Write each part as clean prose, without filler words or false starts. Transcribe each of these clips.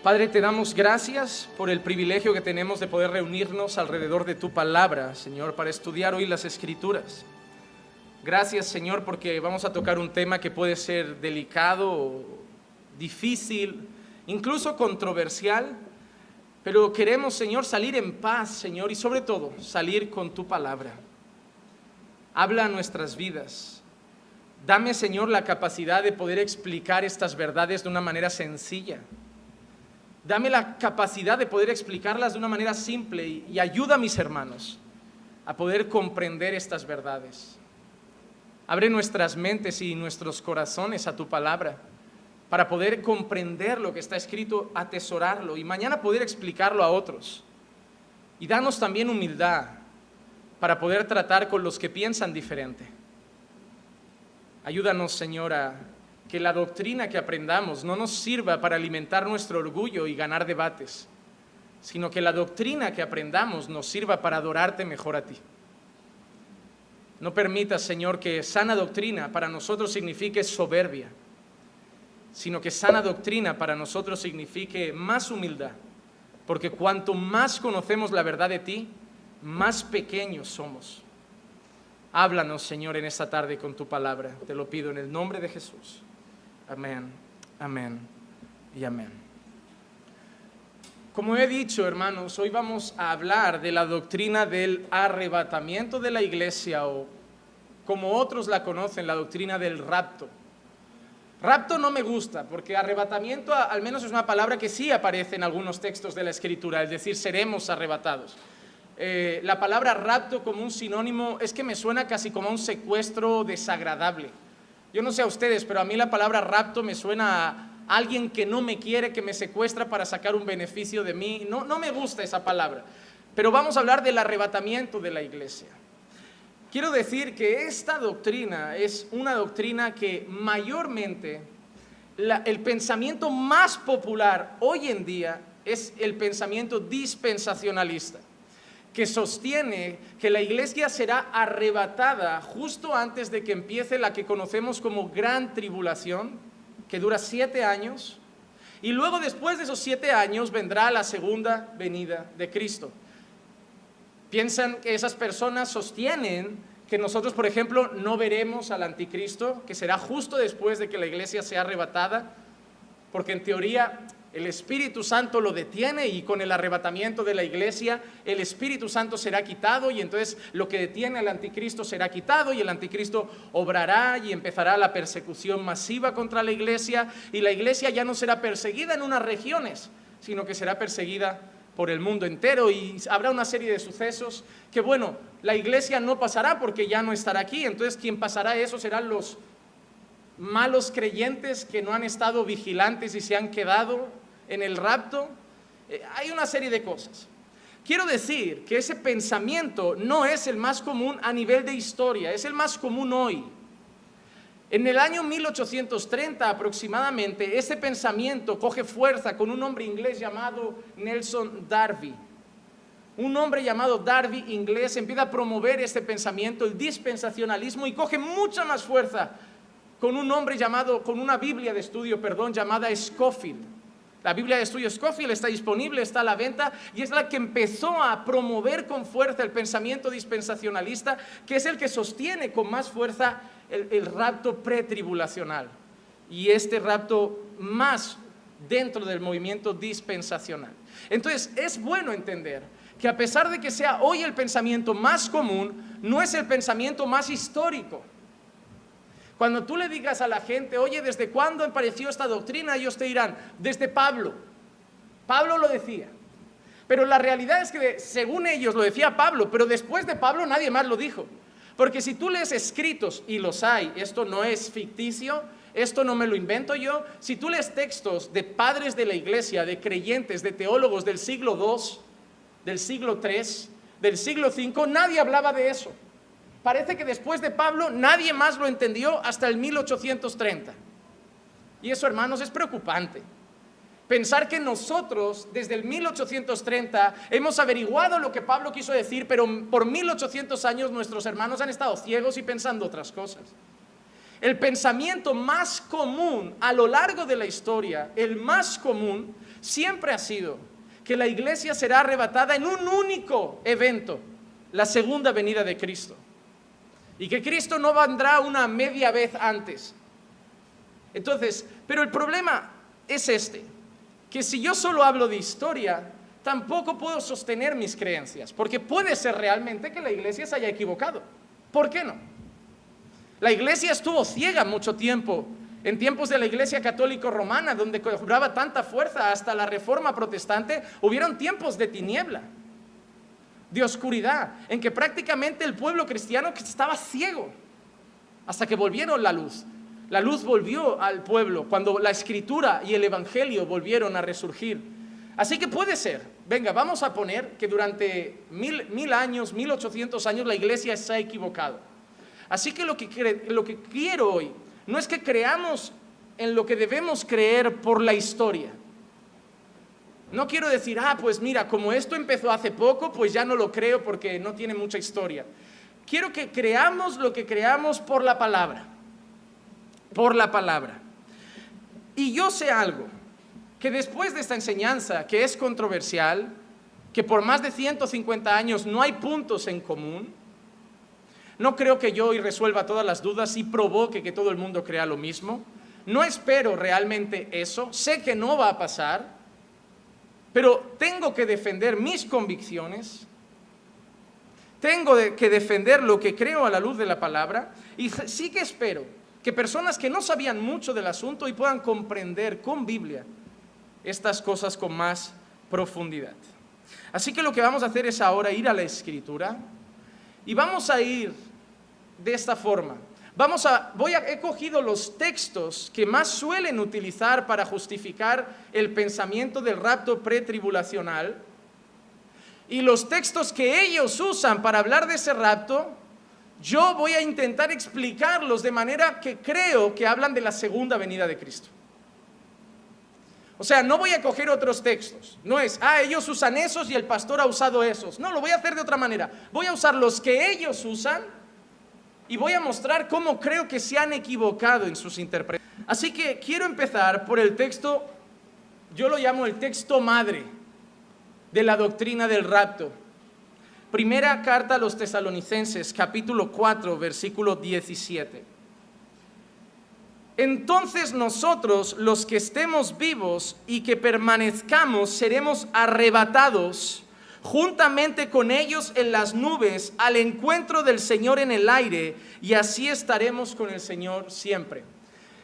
Padre, te damos gracias por el privilegio que tenemos de poder reunirnos alrededor de tu palabra, Señor, para estudiar hoy las Escrituras. Gracias, Señor, porque vamos a tocar un tema que puede ser delicado, difícil, incluso controversial, pero queremos, Señor, salir en paz, Señor, y sobre todo, salir con tu palabra. Habla a nuestras vidas. Dame, Señor, la capacidad de poder explicar estas verdades de una manera sencilla. Dame la capacidad de poder explicarlas de una manera simple y ayuda a mis hermanos a poder comprender estas verdades. Abre nuestras mentes y nuestros corazones a tu palabra para poder comprender lo que está escrito, atesorarlo y mañana poder explicarlo a otros. Y danos también humildad para poder tratar con los que piensan diferente. Ayúdanos, Señor, a que la doctrina que aprendamos no nos sirva para alimentar nuestro orgullo y ganar debates, sino que la doctrina que aprendamos nos sirva para adorarte mejor a ti. No permitas, Señor, que sana doctrina para nosotros signifique soberbia, sino que sana doctrina para nosotros signifique más humildad, porque cuanto más conocemos la verdad de ti, más pequeños somos. Háblanos, Señor, en esta tarde con tu palabra. Te lo pido en el nombre de Jesús. Amén, amén y amén. Como he dicho, hermanos, hoy vamos a hablar de la doctrina del arrebatamiento de la iglesia, o como otros la conocen, la doctrina del rapto. Rapto no me gusta, porque arrebatamiento al menos es una palabra que sí aparece en algunos textos de la Escritura, es decir, seremos arrebatados. La palabra rapto como un sinónimo es que me suena casi como a un secuestro desagradable. Yo no sé a ustedes, pero a mí la palabra rapto me suena a alguien que no me quiere, que me secuestra para sacar un beneficio de mí. No me gusta esa palabra. Pero vamos a hablar del arrebatamiento de la iglesia. Quiero decir que esta doctrina es una doctrina que mayormente el pensamiento más popular hoy en día es el pensamiento dispensacionalista, que sostiene que la iglesia será arrebatada justo antes de que empiece la que conocemos como Gran Tribulación, que dura 7 años, y luego después de esos 7 años vendrá la segunda venida de Cristo. Piensan que esas personas sostienen que nosotros, por ejemplo, no veremos al anticristo, que será justo después de que la iglesia sea arrebatada, porque en teoría el Espíritu Santo lo detiene y con el arrebatamiento de la iglesia el Espíritu Santo será quitado y entonces lo que detiene al anticristo será quitado y el anticristo obrará y empezará la persecución masiva contra la iglesia y la iglesia ya no será perseguida en unas regiones, sino que será perseguida por el mundo entero y habrá una serie de sucesos que, bueno, la iglesia no pasará porque ya no estará aquí, entonces quien pasará eso serán los malos creyentes que no han estado vigilantes y se han quedado en el rapto. Hay una serie de cosas. Quiero decir que ese pensamiento no es el más común a nivel de historia, es el más común hoy. En el año 1830 aproximadamente, ese pensamiento coge fuerza con un hombre inglés llamado Nelson Darby. Un hombre llamado Darby, inglés, empieza a promover este pensamiento, el dispensacionalismo, y coge mucha más fuerza con un hombre llamado, con una Biblia de estudio, llamada Scofield. La Biblia de estudio Scofield está disponible, está a la venta, y es la que empezó a promover con fuerza el pensamiento dispensacionalista, que es el que sostiene con más fuerza el rapto pretribulacional, y este rapto más dentro del movimiento dispensacional. Entonces, es bueno entender que a pesar de que sea hoy el pensamiento más común, no es el pensamiento más histórico. Cuando tú le digas a la gente, oye, ¿desde cuándo apareció esta doctrina? Ellos te dirán, desde Pablo. Pablo lo decía. Pero la realidad es que según ellos lo decía Pablo, pero después de Pablo nadie más lo dijo. Porque si tú lees escritos, y los hay, esto no es ficticio, esto no me lo invento yo, si tú lees textos de padres de la iglesia, de creyentes, de teólogos del siglo II, del siglo III, del siglo V, nadie hablaba de eso. Parece que después de Pablo nadie más lo entendió hasta el 1830. Y eso, hermanos, es preocupante. Pensar que nosotros, desde el 1830, hemos averiguado lo que Pablo quiso decir, pero por 1800 años nuestros hermanos han estado ciegos y pensando otras cosas. El pensamiento más común a lo largo de la historia, el más común, siempre ha sido que la iglesia será arrebatada en un único evento, la segunda venida de Cristo. Y que Cristo no vendrá una media vez antes. Entonces, pero el problema es este, que si yo solo hablo de historia, tampoco puedo sostener mis creencias, porque puede ser realmente que la iglesia se haya equivocado. ¿Por qué no? La iglesia estuvo ciega mucho tiempo, en tiempos de la iglesia católica romana, donde cobraba tanta fuerza hasta la reforma protestante, hubieron tiempos de tiniebla, de oscuridad, en que prácticamente el pueblo cristiano estaba ciego, hasta que volvieron la luz. La luz volvió al pueblo cuando la escritura y el evangelio volvieron a resurgir. Así que puede ser, venga, vamos a poner que durante 1000 años, 1800 años la iglesia se ha equivocado. Así que lo que quiero hoy no es que creamos en lo que debemos creer por la historia. No quiero decir, pues mira, como esto empezó hace poco, pues ya no lo creo porque no tiene mucha historia. Quiero que creamos lo que creamos por la palabra. Por la palabra. Y yo sé algo, que después de esta enseñanza, que es controversial, que por más de 150 años no hay puntos en común, no creo que yo hoy resuelva todas las dudas y provoque que todo el mundo crea lo mismo. No espero realmente eso, sé que no va a pasar, pero tengo que defender mis convicciones, tengo que defender lo que creo a la luz de la palabra, y sí que espero que personas que no sabían mucho del asunto y puedan comprender con Biblia estas cosas con más profundidad. Así que lo que vamos a hacer es ahora ir a la Escritura y vamos a ir de esta forma. He cogido los textos que más suelen utilizar para justificar el pensamiento del rapto pretribulacional y los textos que ellos usan para hablar de ese rapto. Yo voy a intentar explicarlos de manera que creo que hablan de la segunda venida de Cristo. O sea, no voy a coger otros textos. No es, ellos usan esos y el pastor ha usado esos. No, lo voy a hacer de otra manera. Voy a usar los que ellos usan y voy a mostrar cómo creo que se han equivocado en sus interpretaciones. Así que quiero empezar por el texto, yo lo llamo el texto madre de la doctrina del rapto. Primera carta a los Tesalonicenses, capítulo 4, versículo 17. Entonces nosotros, los que estemos vivos y que permanezcamos, seremos arrebatados juntamente con ellos en las nubes al encuentro del Señor en el aire, y así estaremos con el Señor siempre.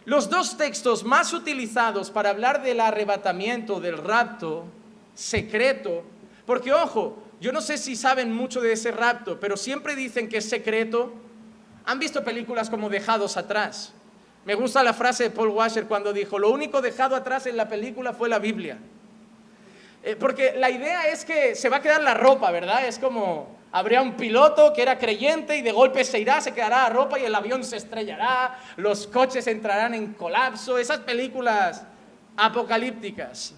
Los dos textos más utilizados para hablar del arrebatamiento, del rapto secreto, porque ojo, yo no sé si saben mucho de ese rapto, pero siempre dicen que es secreto. ¿Han visto películas como Dejados Atrás? Me gusta la frase de Paul Washer cuando dijo, lo único dejado atrás en la película fue la Biblia. Porque la idea es que se va a quedar la ropa, ¿verdad? Es como, habría un piloto que era creyente y de golpe se irá, se quedará la ropa y el avión se estrellará, los coches entrarán en colapso, esas películas apocalípticas.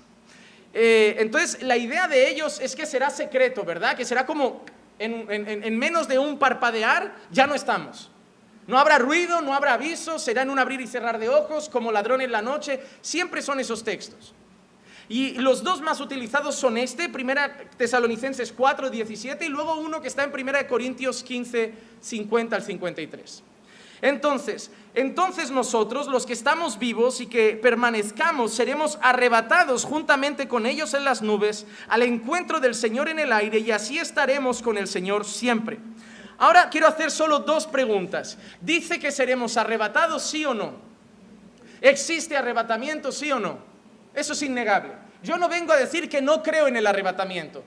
Entonces la idea de ellos es que será secreto, ¿verdad? Que será como en menos de un parpadear ya no estamos. No habrá ruido, no habrá aviso, será en un abrir y cerrar de ojos, como ladrón en la noche. Siempre son esos textos. Y los dos más utilizados son Primera Tesalonicenses 4, 17, y luego uno que está en Primera Corintios 15, 50 al 53. Entonces nosotros, los que estamos vivos y que permanezcamos, seremos arrebatados juntamente con ellos en las nubes al encuentro del Señor en el aire, y así estaremos con el Señor siempre. Ahora quiero hacer solo dos preguntas. ¿Dice que seremos arrebatados, sí o no? ¿Existe arrebatamiento, sí o no? Eso es innegable. Yo no vengo a decir que no creo en el arrebatamiento.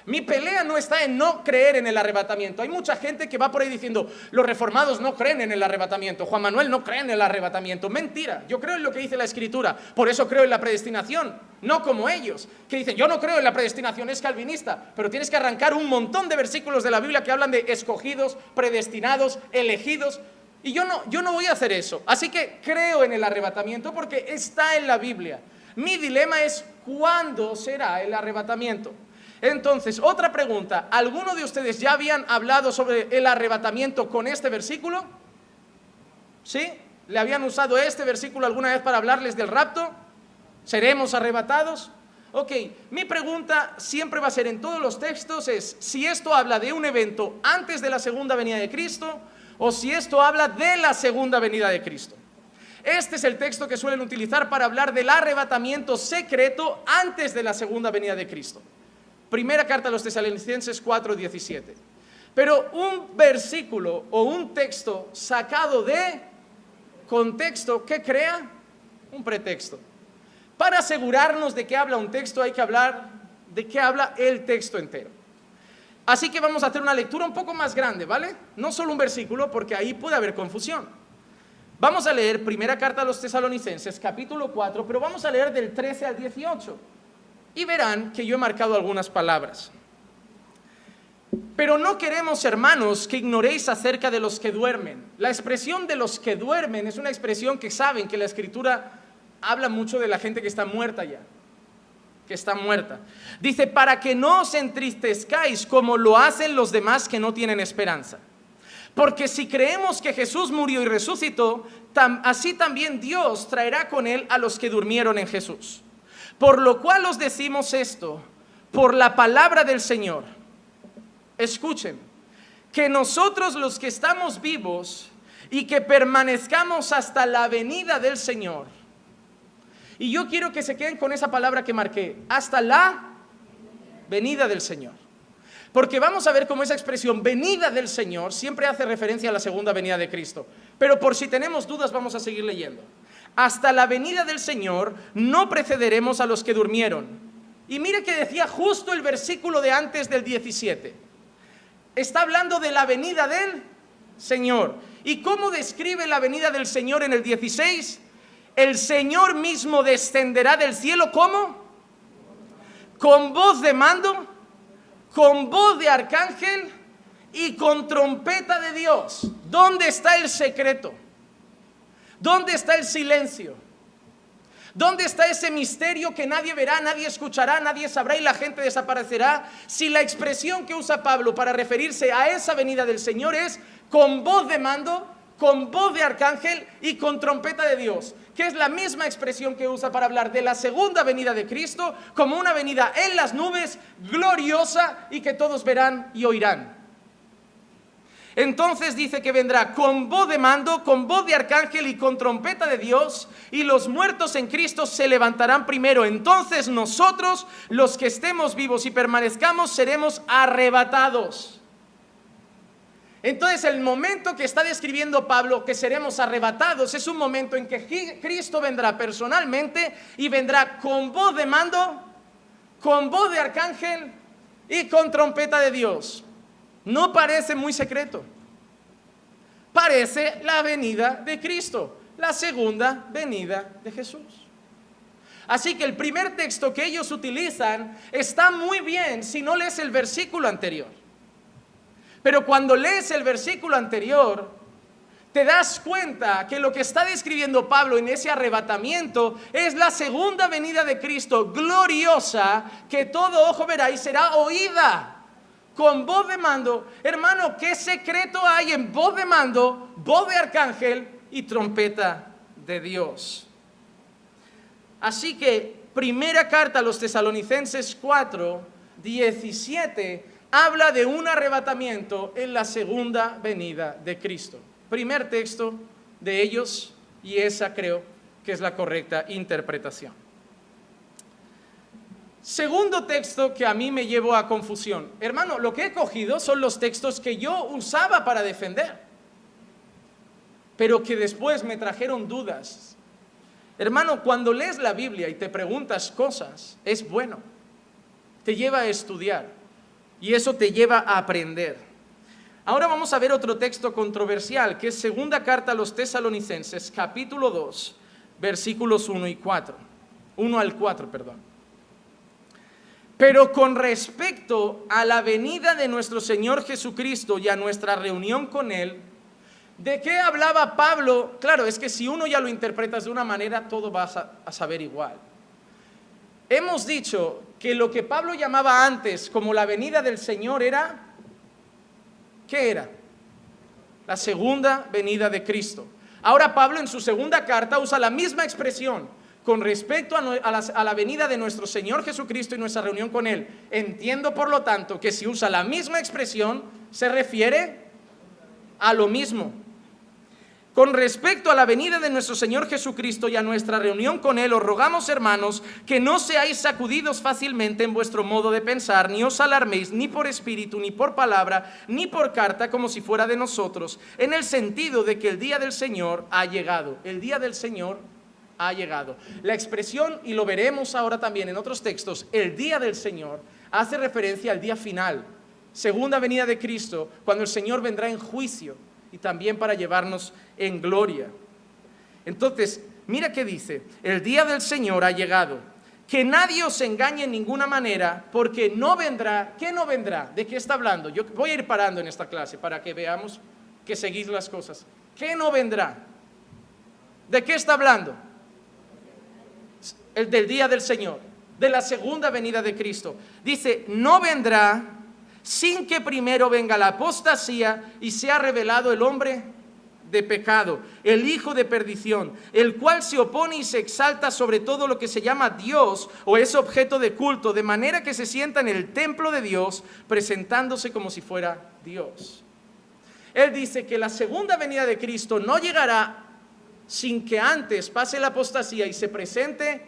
Mi pelea no está en no creer en el arrebatamiento. Hay mucha gente que va por ahí diciendo, los reformados no creen en el arrebatamiento, Juan Manuel no cree en el arrebatamiento. Mentira, yo creo en lo que dice la Escritura, por eso creo en la predestinación, no como ellos, que dicen, yo no creo en la predestinación, es calvinista, pero tienes que arrancar un montón de versículos de la Biblia que hablan de escogidos, predestinados, elegidos, y yo no voy a hacer eso. Así que creo en el arrebatamiento porque está en la Biblia. Mi dilema es, ¿cuándo será el arrebatamiento? Entonces, otra pregunta, ¿alguno de ustedes ya habían hablado sobre el arrebatamiento con este versículo? ¿Sí? ¿Le habían usado este versículo alguna vez para hablarles del rapto? ¿Seremos arrebatados? Ok, mi pregunta siempre va a ser en todos los textos es si esto habla de un evento antes de la segunda venida de Cristo o si esto habla de la segunda venida de Cristo. Este es el texto que suelen utilizar para hablar del arrebatamiento secreto antes de la segunda venida de Cristo. Primera carta a los Tesalonicenses 4:17. Pero un versículo o un texto sacado de contexto, ¿qué crea? Un pretexto. Para asegurarnos de qué habla un texto hay que hablar de qué habla el texto entero. Así que vamos a hacer una lectura un poco más grande, ¿vale? No solo un versículo, porque ahí puede haber confusión. Vamos a leer primera carta a los Tesalonicenses, capítulo 4, pero vamos a leer del 13 al 18. Y verán que yo he marcado algunas palabras. Pero no queremos, hermanos, que ignoréis acerca de los que duermen. La expresión de los que duermen es una expresión que saben que la Escritura habla mucho de la gente que está muerta ya, que está muerta. Dice, para que no os entristezcáis como lo hacen los demás que no tienen esperanza. Porque si creemos que Jesús murió y resucitó, así también Dios traerá con él a los que durmieron en Jesús. Por lo cual os decimos esto, por la palabra del Señor. Escuchen, que nosotros los que estamos vivos y que permanezcamos hasta la venida del Señor. Y yo quiero que se queden con esa palabra que marqué, hasta la venida del Señor. Porque vamos a ver cómo esa expresión venida del Señor siempre hace referencia a la segunda venida de Cristo. Pero por si tenemos dudas vamos a seguir leyendo. Hasta la venida del Señor no precederemos a los que durmieron. Y mire que decía justo el versículo de antes del 17. Está hablando de la venida del Señor. ¿Y cómo describe la venida del Señor en el 16? El Señor mismo descenderá del cielo, ¿cómo? Con voz de mando, con voz de arcángel y con trompeta de Dios. ¿Dónde está el secreto? ¿Dónde está el silencio? ¿Dónde está ese misterio que nadie verá, nadie escuchará, nadie sabrá y la gente desaparecerá? Si la expresión que usa Pablo para referirse a esa venida del Señor es con voz de mando, con voz de arcángel y con trompeta de Dios, que es la misma expresión que usa para hablar de la segunda venida de Cristo como una venida en las nubes, gloriosa y que todos verán y oirán. Entonces dice que vendrá con voz de mando, con voz de arcángel y con trompeta de Dios, y los muertos en Cristo se levantarán primero. Entonces nosotros, los que estemos vivos y permanezcamos, seremos arrebatados. Entonces el momento que está describiendo Pablo, que seremos arrebatados, es un momento en que Cristo vendrá personalmente y vendrá con voz de mando, con voz de arcángel y con trompeta de Dios. No parece muy secreto. Parece la venida de Cristo, la segunda venida de Jesús. Así que el primer texto que ellos utilizan está muy bien si no lees el versículo anterior. Pero cuando lees el versículo anterior, te das cuenta que lo que está describiendo Pablo en ese arrebatamiento es la segunda venida de Cristo, gloriosa, que todo ojo verá y será oída con voz de mando. Hermano, ¿qué secreto hay en voz de mando, voz de arcángel y trompeta de Dios? Así que, primera carta a los Tesalonicenses 4:17 habla de un arrebatamiento en la segunda venida de Cristo. Primer texto de ellos, y esa creo que es la correcta interpretación. Segundo texto que a mí me llevó a confusión. Hermano, lo que he cogido son los textos que yo usaba para defender, pero que después me trajeron dudas. Hermano, cuando lees la Biblia y te preguntas cosas, es bueno. Te lleva a estudiar y eso te lleva a aprender. Ahora vamos a ver otro texto controversial, que es segunda carta a los Tesalonicenses, capítulo 2, versículos 1 al 4. Pero con respecto a la venida de nuestro Señor Jesucristo y a nuestra reunión con Él, ¿de qué hablaba Pablo? Claro, es que si uno ya lo interpretas de una manera, todo vas a saber igual. Hemos dicho que lo que Pablo llamaba antes como la venida del Señor era, ¿qué era? La segunda venida de Cristo. Ahora Pablo en su segunda carta usa la misma expresión, con respecto a la venida de nuestro Señor Jesucristo y nuestra reunión con Él, entiendo por lo tanto que si usa la misma expresión, se refiere a lo mismo. Con respecto a la venida de nuestro Señor Jesucristo y a nuestra reunión con Él, os rogamos, hermanos, que no seáis sacudidos fácilmente en vuestro modo de pensar, ni os alarméis ni por espíritu, ni por palabra, ni por carta, como si fuera de nosotros, en el sentido de que el día del Señor ha llegado. El día del Señor ha llegado. La expresión, y lo veremos ahora también en otros textos, el día del Señor, hace referencia al día final, segunda venida de Cristo, cuando el Señor vendrá en juicio y también para llevarnos en gloria. Entonces, mira qué dice: el día del Señor ha llegado. Que nadie os engañe en ninguna manera, porque no vendrá. ¿Qué no vendrá? ¿De qué está hablando? Yo voy a ir parando en esta clase para que veamos que seguís las cosas. ¿Qué no vendrá? ¿De qué está hablando? El del día del Señor, de la segunda venida de Cristo. Dice, no vendrá sin que primero venga la apostasía y sea revelado el hombre de pecado, el hijo de perdición, el cual se opone y se exalta sobre todo lo que se llama Dios o es objeto de culto, de manera que se sienta en el templo de Dios, presentándose como si fuera Dios. Él dice que la segunda venida de Cristo no llegará sin que antes pase la apostasía y se presente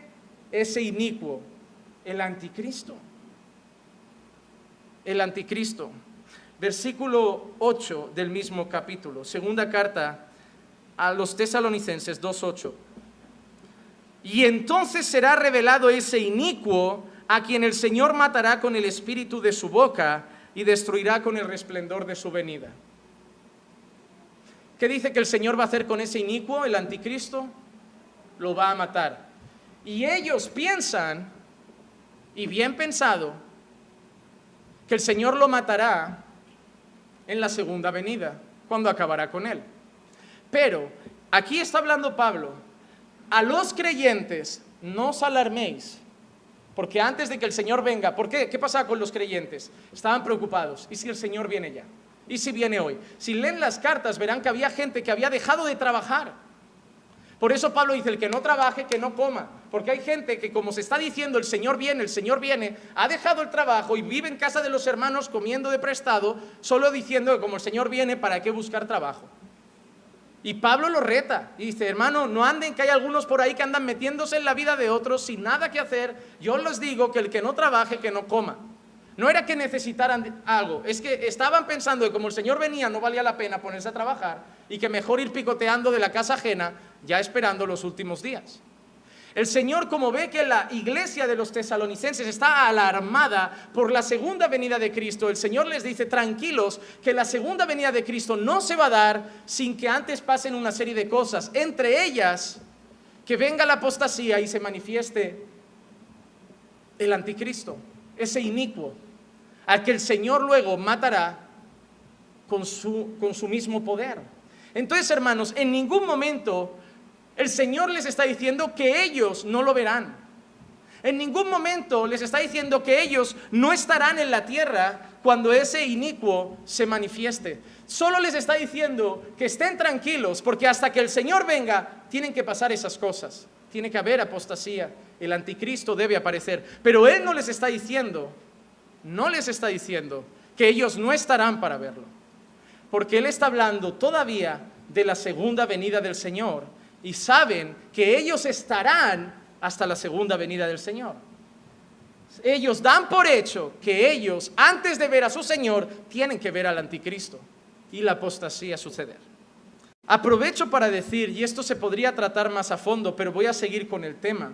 ese inicuo, el anticristo. El anticristo. Versículo 8 del mismo capítulo, segunda carta a los Tesalonicenses 2:8. Y entonces será revelado ese inicuo, a quien el Señor matará con el espíritu de su boca y destruirá con el resplandor de su venida. ¿Qué dice que el Señor va a hacer con ese inicuo, el anticristo? Lo va a matar. Y ellos piensan, y bien pensado, que el Señor lo matará en la segunda venida, cuando acabará con él. Pero aquí está hablando Pablo: a los creyentes no os alarméis, porque antes de que el Señor venga, ¿por qué? ¿Qué pasaba con los creyentes? Estaban preocupados. ¿Y si el Señor viene ya? ¿Y si viene hoy? Si leen las cartas verán que había gente que había dejado de trabajar. Por eso Pablo dice, el que no trabaje, que no coma. Porque hay gente que, como se está diciendo, el Señor viene, ha dejado el trabajo y vive en casa de los hermanos comiendo de prestado, solo diciendo que como el Señor viene, ¿para qué buscar trabajo? Y Pablo lo reta y dice, hermano, no anden, que hay algunos por ahí que andan metiéndose en la vida de otros sin nada que hacer. Yo les digo que el que no trabaje, que no coma. No era que necesitaran algo, es que estaban pensando que como el Señor venía no valía la pena ponerse a trabajar y que mejor ir picoteando de la casa ajena, ya esperando los últimos días. El Señor, como ve que la iglesia de los tesalonicenses está alarmada por la segunda venida de Cristo, el Señor les dice, tranquilos, que la segunda venida de Cristo no se va a dar sin que antes pasen una serie de cosas, entre ellas que venga la apostasía y se manifieste el anticristo, ese inicuo, al que el Señor luego matará con su mismo poder. Entonces, hermanos, en ningún momento el Señor les está diciendo que ellos no lo verán. En ningún momento les está diciendo que ellos no estarán en la tierra cuando ese inicuo se manifieste. Solo les está diciendo que estén tranquilos, porque hasta que el Señor venga, tienen que pasar esas cosas. Tiene que haber apostasía, el anticristo debe aparecer. Pero Él no les está diciendo que ellos no estarán para verlo. Porque Él está hablando todavía de la segunda venida del Señor. Y saben que ellos estarán hasta la segunda venida del Señor. Ellos dan por hecho que ellos, antes de ver a su Señor, tienen que ver al anticristo y la apostasía suceder. Aprovecho para decir, y esto se podría tratar más a fondo, pero voy a seguir con el tema,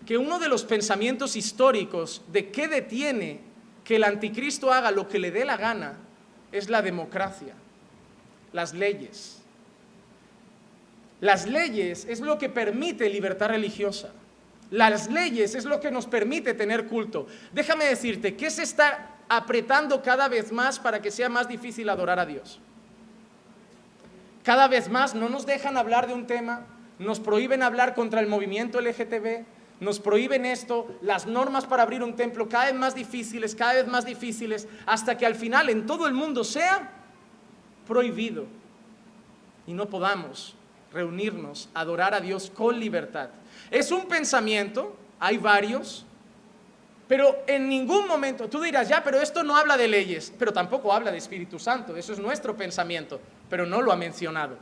que uno de los pensamientos históricos de qué detiene que el anticristo haga lo que le dé la gana es la democracia, las leyes. Las leyes es lo que permite libertad religiosa. Las leyes es lo que nos permite tener culto. Déjame decirte, ¿qué se está apretando cada vez más para que sea más difícil adorar a Dios? Cada vez más no nos dejan hablar de un tema, nos prohíben hablar contra el movimiento LGTB, nos prohíben esto, las normas para abrir un templo cada vez más difíciles, hasta que al final en todo el mundo sea prohibido y no podamos reunirnos, adorar a Dios con libertad. Es un pensamiento, hay varios, pero en ningún momento, tú dirás, ya, pero esto no habla de leyes, pero tampoco habla de Espíritu Santo, eso es nuestro pensamiento, pero no lo ha mencionado.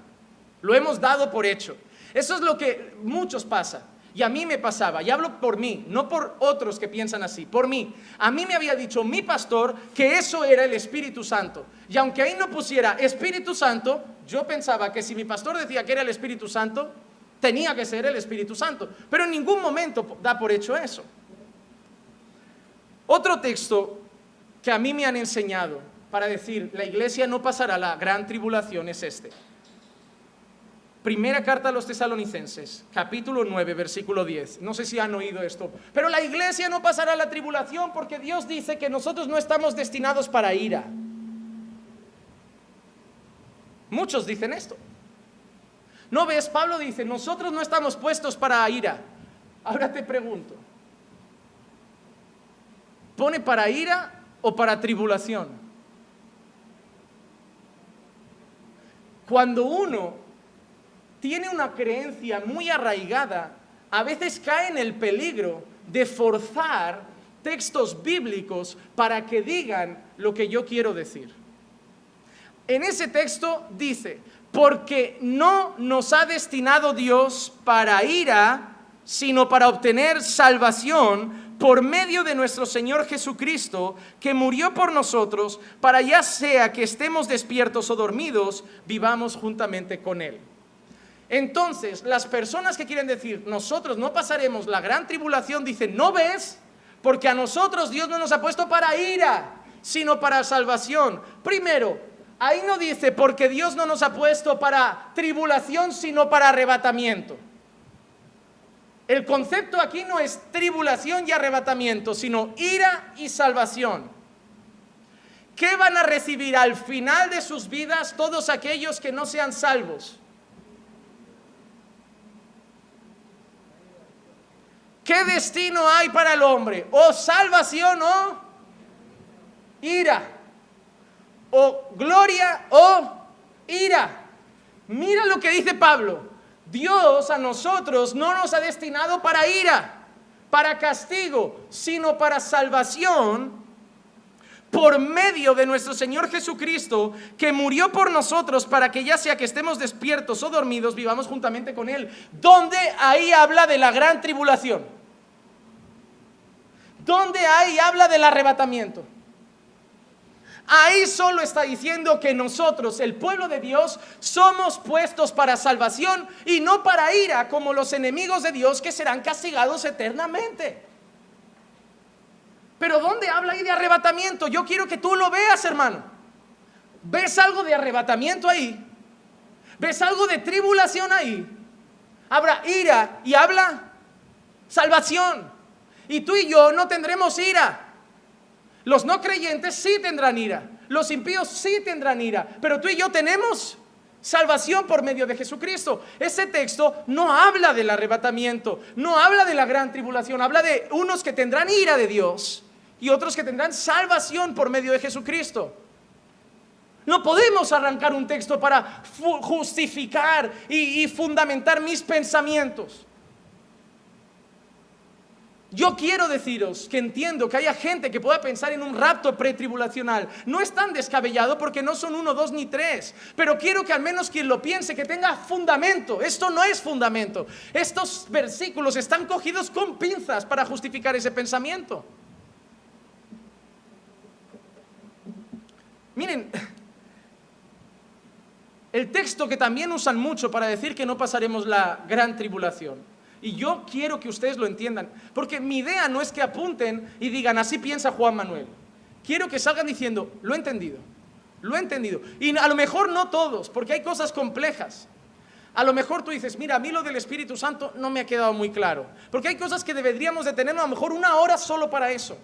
Lo hemos dado por hecho. Eso es lo que muchos pasa. Y a mí me pasaba, y hablo por mí, no por otros que piensan así, por mí. A mí me había dicho mi pastor que eso era el Espíritu Santo. Y aunque ahí no pusiera Espíritu Santo, yo pensaba que si mi pastor decía que era el Espíritu Santo, tenía que ser el Espíritu Santo. Pero en ningún momento da por hecho eso. Otro texto que a mí me han enseñado para decir la iglesia no pasará la gran tribulación es este. Primera carta a los Tesalonicenses, capítulo 9, versículo 10. No sé si han oído esto. Pero la iglesia no pasará la tribulación porque Dios dice que nosotros no estamos destinados para ira. Muchos dicen esto. ¿No ves? Pablo dice, nosotros no estamos puestos para ira. Ahora te pregunto, ¿pone para ira o para tribulación? Cuando uno tiene una creencia muy arraigada, a veces cae en el peligro de forzar textos bíblicos para que digan lo que yo quiero decir. En ese texto dice, porque no nos ha destinado Dios para ira, sino para obtener salvación por medio de nuestro Señor Jesucristo, que murió por nosotros, para ya sea que estemos despiertos o dormidos, vivamos juntamente con Él. Entonces, las personas que quieren decir, nosotros no pasaremos la gran tribulación, dicen, ¿no ves? Porque a nosotros Dios no nos ha puesto para ira, sino para salvación. Primero, ahí no dice, porque Dios no nos ha puesto para tribulación, sino para arrebatamiento. El concepto aquí no es tribulación y arrebatamiento, sino ira y salvación. ¿Qué van a recibir al final de sus vidas todos aquellos que no sean salvos? ¿Qué destino hay para el hombre? O salvación o ira. O gloria o ira. Mira lo que dice Pablo. Dios a nosotros no nos ha destinado para ira, para castigo, sino para salvación por medio de nuestro Señor Jesucristo, que murió por nosotros para que ya sea que estemos despiertos o dormidos, vivamos juntamente con Él. ¿Dónde ahí habla de la gran tribulación? ¿Dónde ahí habla del arrebatamiento? Ahí solo está diciendo que nosotros, el pueblo de Dios, somos puestos para salvación y no para ira, como los enemigos de Dios que serán castigados eternamente. Pero ¿dónde habla ahí de arrebatamiento? Yo quiero que tú lo veas, hermano. ¿Ves algo de arrebatamiento ahí? ¿Ves algo de tribulación ahí? Habla ira y habla salvación. Y tú y yo no tendremos ira. Los no creyentes sí tendrán ira. Los impíos sí tendrán ira. Pero tú y yo tenemos salvación por medio de Jesucristo. Ese texto no habla del arrebatamiento, no habla de la gran tribulación, habla de unos que tendrán ira de Dios y otros que tendrán salvación por medio de Jesucristo. No podemos arrancar un texto para justificar y fundamentar mis pensamientos. Yo quiero deciros que entiendo que haya gente que pueda pensar en un rapto pretribulacional. No es tan descabellado porque no son 1, 2 ni 3. Pero quiero que al menos quien lo piense que tenga fundamento. Esto no es fundamento. Estos versículos están cogidos con pinzas para justificar ese pensamiento. Miren, el texto que también usan mucho para decir que no pasaremos la gran tribulación. Y yo quiero que ustedes lo entiendan, porque mi idea no es que apunten y digan, así piensa Juan Manuel. Quiero que salgan diciendo, lo he entendido, lo he entendido. Y a lo mejor no todos, porque hay cosas complejas. A lo mejor tú dices, mira, a mí lo del Espíritu Santo no me ha quedado muy claro, porque hay cosas que deberíamos de tener a lo mejor 1 hora solo para eso.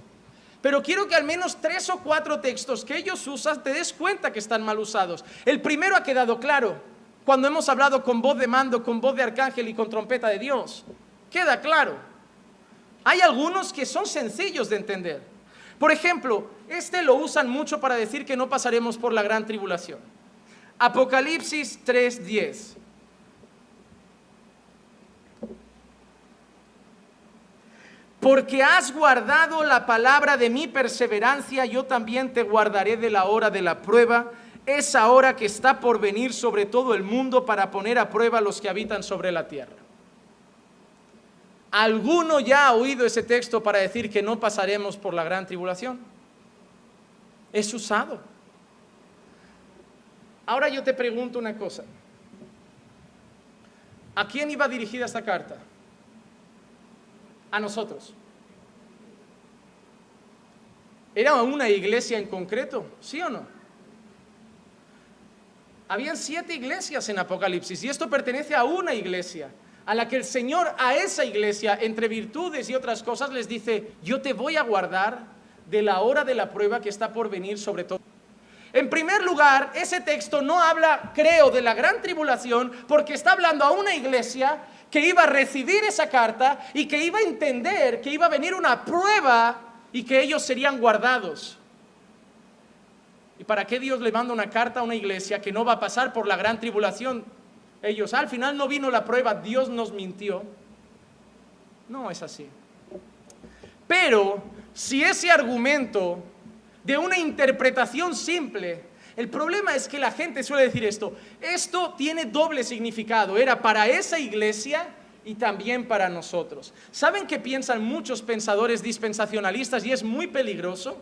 Pero quiero que al menos 3 o 4 textos que ellos usan te des cuenta que están mal usados. El primero ha quedado claro. Cuando hemos hablado con voz de mando, con voz de arcángel y con trompeta de Dios, queda claro. Hay algunos que son sencillos de entender. Por ejemplo, este lo usan mucho para decir que no pasaremos por la gran tribulación. Apocalipsis 3:10. Porque has guardado la palabra de mi perseverancia, yo también te guardaré de la hora de la prueba, esa hora que está por venir sobre todo el mundo para poner a prueba a los que habitan sobre la tierra. ¿Alguno ya ha oído ese texto para decir que no pasaremos por la gran tribulación? Es usado. Ahora yo te pregunto una cosa. ¿A quién iba dirigida esta carta? A nosotros. ¿Era una iglesia en concreto? ¿Sí o no? Habían 7 iglesias en Apocalipsis y esto pertenece a una iglesia, a la que el Señor, a esa iglesia, entre virtudes y otras cosas, les dice: yo te voy a guardar de la hora de la prueba que está por venir sobre todo. En primer lugar, ese texto no habla, creo, de la gran tribulación, porque está hablando a una iglesia que iba a recibir esa carta y que iba a entender que iba a venir una prueba y que ellos serían guardados. ¿Y para qué Dios le manda una carta a una iglesia que no va a pasar por la gran tribulación? Ellos, al final no vino la prueba, Dios nos mintió. No es así. Pero si ese argumento de una interpretación simple, el problema es que la gente suele decir esto tiene doble significado, era para esa iglesia y también para nosotros. ¿Saben qué piensan muchos pensadores dispensacionalistas? Y es muy peligroso.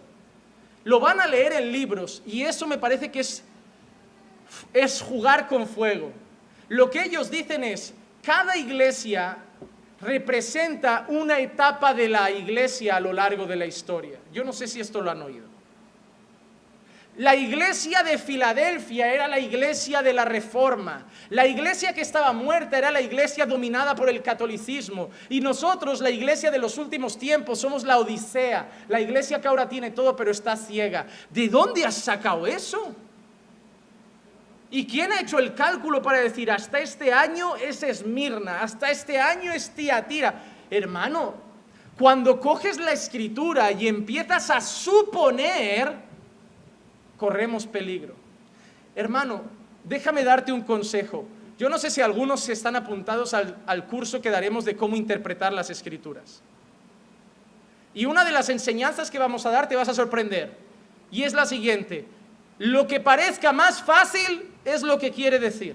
Lo van a leer en libros y eso me parece que es jugar con fuego. Lo que ellos dicen es: cada iglesia representa una etapa de la iglesia a lo largo de la historia. Yo no sé si esto lo han oído. La iglesia de Filadelfia era la iglesia de la Reforma. La iglesia que estaba muerta era la iglesia dominada por el catolicismo. Y nosotros, la iglesia de los últimos tiempos, somos la Odisea. La iglesia que ahora tiene todo pero está ciega. ¿De dónde has sacado eso? ¿Y quién ha hecho el cálculo para decir hasta este año es Esmirna, hasta este año es Tiatira? Hermano, cuando coges la escritura y empiezas a suponer, corremos peligro. Hermano, déjame darte un consejo. Yo no sé si algunos están apuntados al curso que daremos de cómo interpretar las escrituras. Y una de las enseñanzas que vamos a dar te vas a sorprender. Y es la siguiente: lo que parezca más fácil es lo que quiere decir.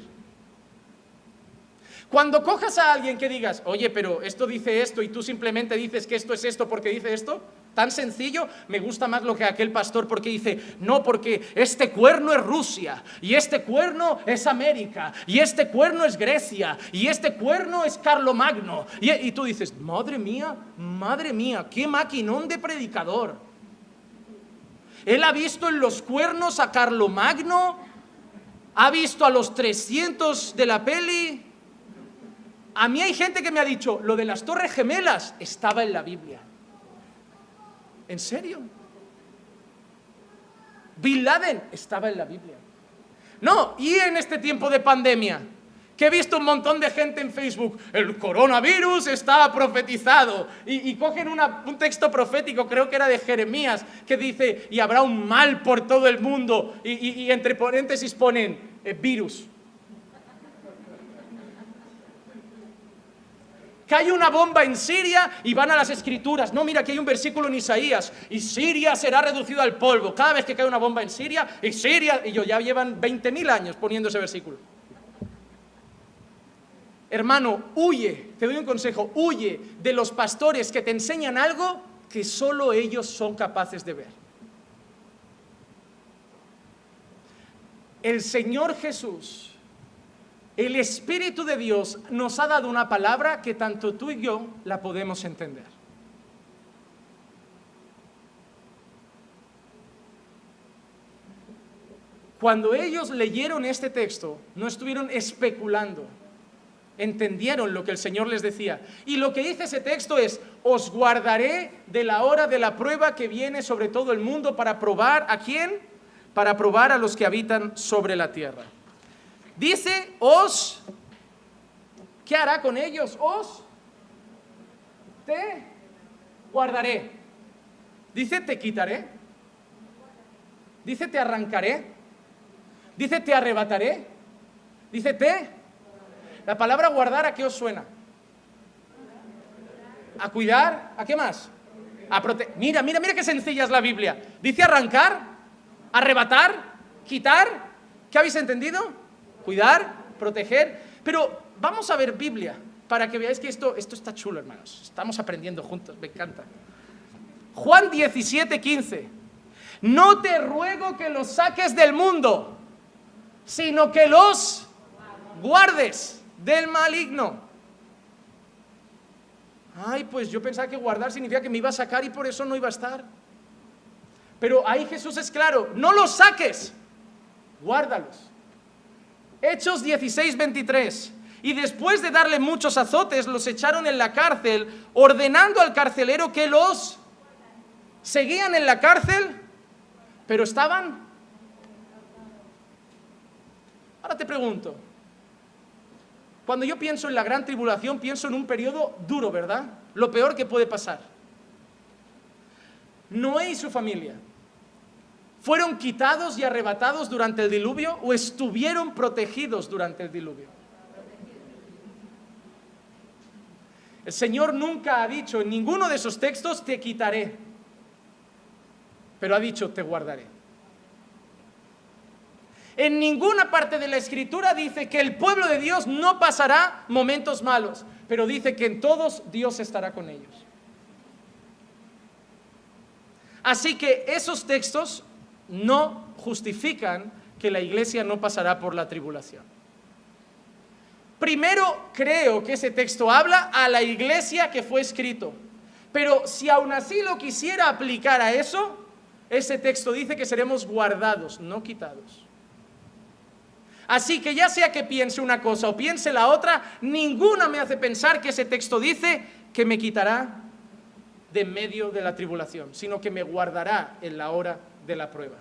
Cuando cojas a alguien que digas: oye, pero esto dice esto, y tú simplemente dices que esto es esto porque dice esto, tan sencillo, me gusta más lo que aquel pastor porque dice: no, porque este cuerno es Rusia, y este cuerno es América, y este cuerno es Grecia, y este cuerno es Carlomagno. Y tú dices: madre mía, qué maquinón de predicador. Él ha visto en los cuernos a Carlomagno, ha visto a los 300 de la peli. A mí hay gente que me ha dicho: lo de las Torres Gemelas estaba en la Biblia. ¿En serio? Bin Laden estaba en la Biblia. No, y en este tiempo de pandemia, que he visto un montón de gente en Facebook: el coronavirus está profetizado, y cogen un texto profético, creo que era de Jeremías, que dice: y habrá un mal por todo el mundo, y entre paréntesis ponen virus. Cae una bomba en Siria y van a las escrituras. No, mira, aquí hay un versículo en Isaías: y Siria será reducido al polvo. Cada vez que cae una bomba en Siria, y ya llevan 20.000 años poniendo ese versículo. Hermano, huye, te doy un consejo: huye de los pastores que te enseñan algo que solo ellos son capaces de ver. El Señor Jesús, el Espíritu de Dios, nos ha dado una palabra que tanto tú y yo la podemos entender. Cuando ellos leyeron este texto, no estuvieron especulando, entendieron lo que el Señor les decía. Y lo que dice ese texto es: os guardaré de la hora de la prueba que viene sobre todo el mundo para probar ¿a quién? Para probar a los que habitan sobre la tierra. Dice: ¿qué hará con ellos? Te guardaré. Dice: te quitaré. Dice: te arrancaré. Dice: te arrebataré. Dice: La palabra guardar, ¿a qué os suena? a cuidar, ¿a qué más? A proteger. Mira qué sencilla es la Biblia. Dice arrancar, arrebatar, quitar. ¿Qué habéis entendido? Cuidar, proteger. Pero vamos a ver Biblia para que veáis que esto está chulo, hermanos. Estamos aprendiendo juntos, me encanta. Juan 17:15. No te ruego que los saques del mundo, sino que los guardes del maligno. Ay, pues yo pensaba que guardar significa que me iba a sacar y por eso no iba a estar. Pero ahí Jesús es claro, no los saques, guárdalos. Hechos 16:23. Y después de darle muchos azotes, los echaron en la cárcel, ordenando al carcelero que los seguían en la cárcel, pero estaban. Ahora te pregunto, cuando yo pienso en la gran tribulación, pienso en un periodo duro, ¿verdad? Lo peor que puede pasar. Noé y su familia, ¿fueron quitados y arrebatados durante el diluvio o estuvieron protegidos durante el diluvio? El Señor nunca ha dicho en ninguno de esos textos te quitaré, pero ha dicho te guardaré. En ninguna parte de la Escritura dice que el pueblo de Dios no pasará momentos malos, pero dice que en todos Dios estará con ellos. Así que esos textos no justifican que la iglesia no pasará por la tribulación. Primero, creo que ese texto habla a la iglesia que fue escrito, pero si aún así lo quisiera aplicar a eso, ese texto dice que seremos guardados, no quitados. Así que ya sea que piense una cosa o piense la otra, ninguna me hace pensar que ese texto dice que me quitará de en medio de la tribulación, sino que me guardará en la hora de la prueba.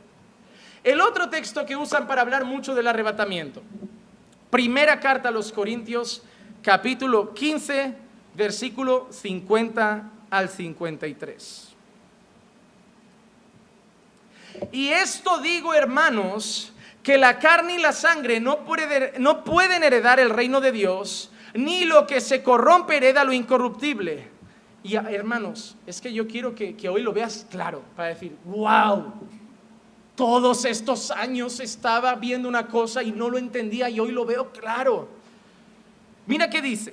El otro texto que usan para hablar mucho del arrebatamiento, primera carta a los Corintios, capítulo 15, versículo 50 al 53. Y esto digo, hermanos, que la carne y la sangre no pueden heredar el reino de Dios, ni lo que se corrompe hereda lo incorruptible. Y hermanos, es que yo quiero que hoy lo veas claro, para decir, wow, todos estos años estaba viendo una cosa y no lo entendía y hoy lo veo claro. Mira qué dice,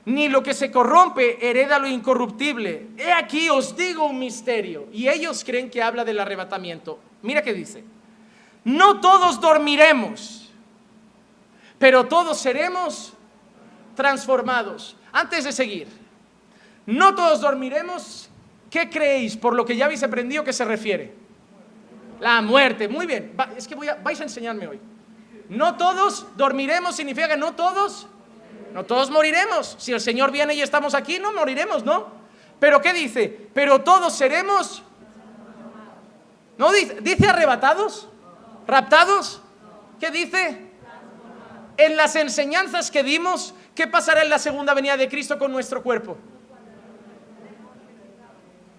ni lo que se corrompe hereda lo incorruptible. He aquí os digo un misterio. Y ellos creen que habla del arrebatamiento. Mira qué dice, no todos dormiremos, pero todos seremos transformados. Antes de seguir, no todos dormiremos, ¿qué creéis? Por lo que ya habéis aprendido, ¿qué se refiere? La muerte. Muy bien, es que vais a enseñarme hoy. No todos dormiremos significa que no todos moriremos. Si el Señor viene y estamos aquí, no moriremos, ¿no? Pero ¿qué dice? Pero todos seremos. ¿No dice arrebatados? ¿Raptados? ¿Qué dice? En las enseñanzas que dimos, ¿qué pasará en la segunda venida de Cristo con nuestro cuerpo?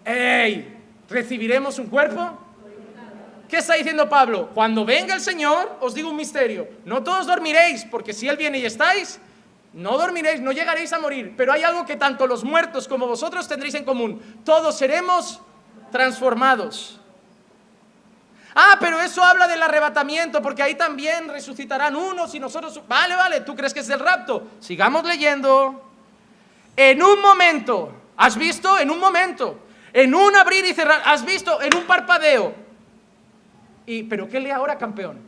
¡Ey! ¿Recibiremos un cuerpo? ¿Qué está diciendo Pablo? Cuando venga el Señor, os digo un misterio. No todos dormiréis, porque si Él viene y estáis, no dormiréis, no llegaréis a morir. Pero hay algo que tanto los muertos como vosotros tendréis en común. Todos seremos transformados. Ah, pero eso habla del arrebatamiento, porque ahí también resucitarán unos y nosotros. Vale, ¿tú crees que es el rapto? Sigamos leyendo. En un momento, ¿has visto? En un momento. En un abrir y cerrar, ¿has visto? En un parpadeo. ¿Pero qué lee ahora, campeón?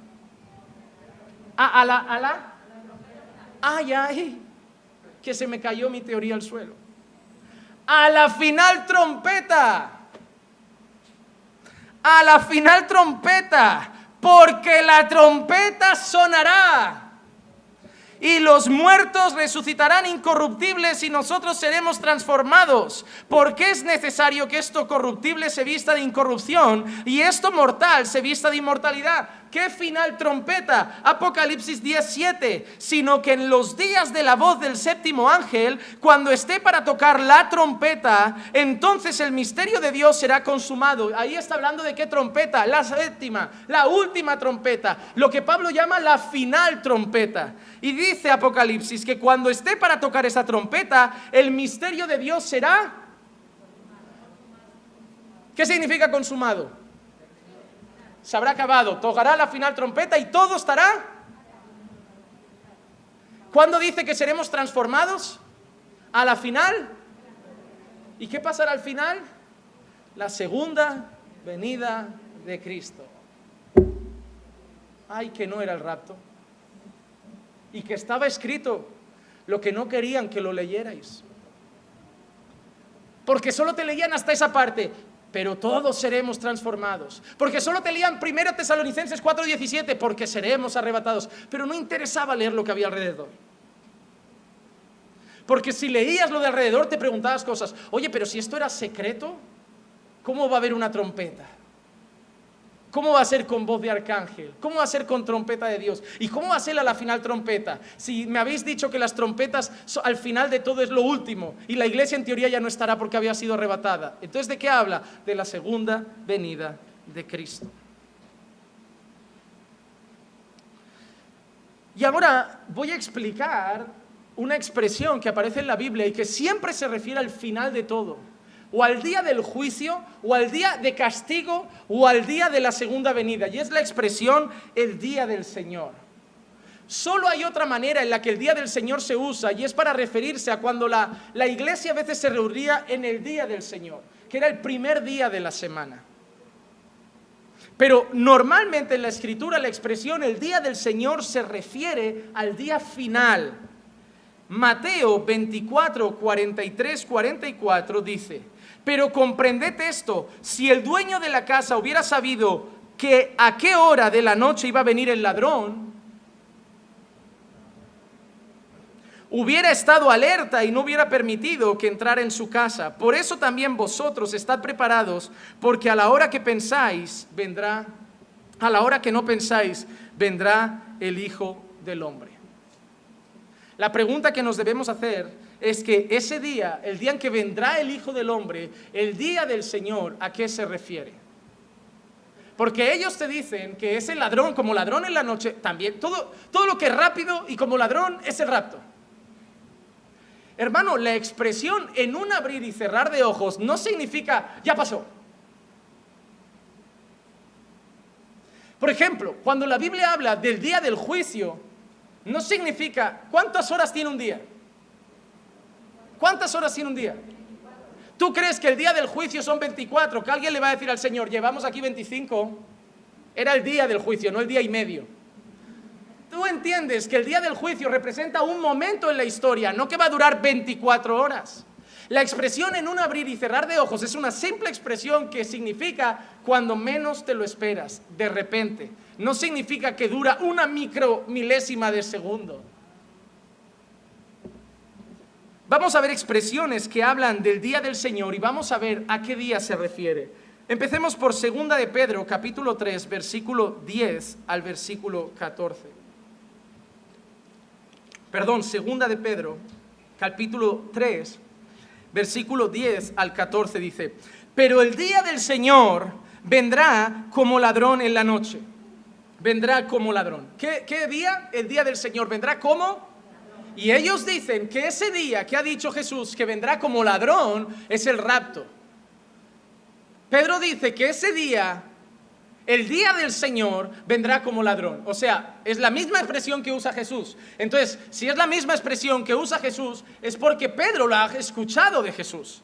Ay, que se me cayó mi teoría al suelo. A la final trompeta. A la final trompeta. Porque la trompeta sonará. Y los muertos resucitarán incorruptibles y nosotros seremos transformados. Porque es necesario que esto corruptible se vista de incorrupción y esto mortal se vista de inmortalidad. ¿Qué final trompeta? Apocalipsis 10:7. Sino que en los días de la voz del séptimo ángel, cuando esté para tocar la trompeta, entonces el misterio de Dios será consumado. Ahí está hablando de qué trompeta, la séptima, la última trompeta, lo que Pablo llama la final trompeta. Y dice Apocalipsis que cuando esté para tocar esa trompeta, el misterio de Dios será ¿Qué significa consumado? Se habrá acabado, tocará la final trompeta y todo estará. ¿Cuándo dice que seremos transformados? A la final. ¿Y qué pasará al final? La segunda venida de Cristo. Ay, que no era el rapto. Y que estaba escrito lo que no querían que lo leyerais. Porque solo te leían hasta esa parte. Pero todos seremos transformados. Porque solo te leían 1 Tesalonicenses 4:17, porque seremos arrebatados. Pero no interesaba leer lo que había alrededor. Porque si leías lo de alrededor te preguntabas cosas. Oye, pero si esto era secreto, ¿cómo va a haber una trompeta? ¿Cómo va a ser con voz de arcángel? ¿Cómo va a ser con trompeta de Dios? ¿Y cómo va a ser a la final trompeta? Si me habéis dicho que las trompetas al final de todo es lo último y la iglesia en teoría ya no estará porque había sido arrebatada. Entonces, ¿de qué habla? De la segunda venida de Cristo. Y ahora voy a explicar una expresión que aparece en la Biblia y que siempre se refiere al final de todo. O al día del juicio, o al día de castigo, o al día de la segunda venida. Y es la expresión el día del Señor. Solo hay otra manera en la que el día del Señor se usa, y es para referirse a cuando la iglesia a veces se reunía en el día del Señor, que era el primer día de la semana. Pero normalmente en la Escritura la expresión el día del Señor se refiere al día final. Mateo 24, 43, 44 dice: pero comprended esto, si el dueño de la casa hubiera sabido que a qué hora de la noche iba a venir el ladrón, hubiera estado alerta y no hubiera permitido que entrara en su casa. Por eso también vosotros estad preparados, porque a la hora que pensáis vendrá, a la hora que no pensáis, vendrá el Hijo del Hombre. La pregunta que nos debemos hacer es que ese día, el día en que vendrá el Hijo del Hombre, el día del Señor, ¿a qué se refiere? Porque ellos te dicen que es el ladrón, como ladrón en la noche, también, todo lo que es rápido y como ladrón es el rapto. Hermano, la expresión en un abrir y cerrar de ojos no significa, ya pasó. Por ejemplo, cuando la Biblia habla del día del juicio, no significa, ¿cuántas horas tiene un día? ¿Cuántas horas tiene un día? ¿Tú crees que el día del juicio son 24? Que alguien le va a decir al Señor, llevamos aquí 25. Era el día del juicio, no el día y medio. Tú entiendes que el día del juicio representa un momento en la historia, no que va a durar 24 horas. La expresión en un abrir y cerrar de ojos es una simple expresión que significa cuando menos te lo esperas, de repente. No significa que dura una micromilésima de segundo. Vamos a ver expresiones que hablan del día del Señor y vamos a ver a qué día se refiere. Empecemos por 2 de Pedro, capítulo 3, versículo 10 al versículo 14. Perdón, 2 de Pedro, capítulo 3, versículo 10 al 14 dice: pero el día del Señor vendrá como ladrón en la noche. Vendrá como ladrón. ¿Qué día? El día del Señor vendrá como... Y ellos dicen que ese día que ha dicho Jesús que vendrá como ladrón es el rapto. Pedro dice que ese día, el día del Señor, vendrá como ladrón. O sea, es la misma expresión que usa Jesús. Entonces, si es la misma expresión que usa Jesús, es porque Pedro la ha escuchado de Jesús.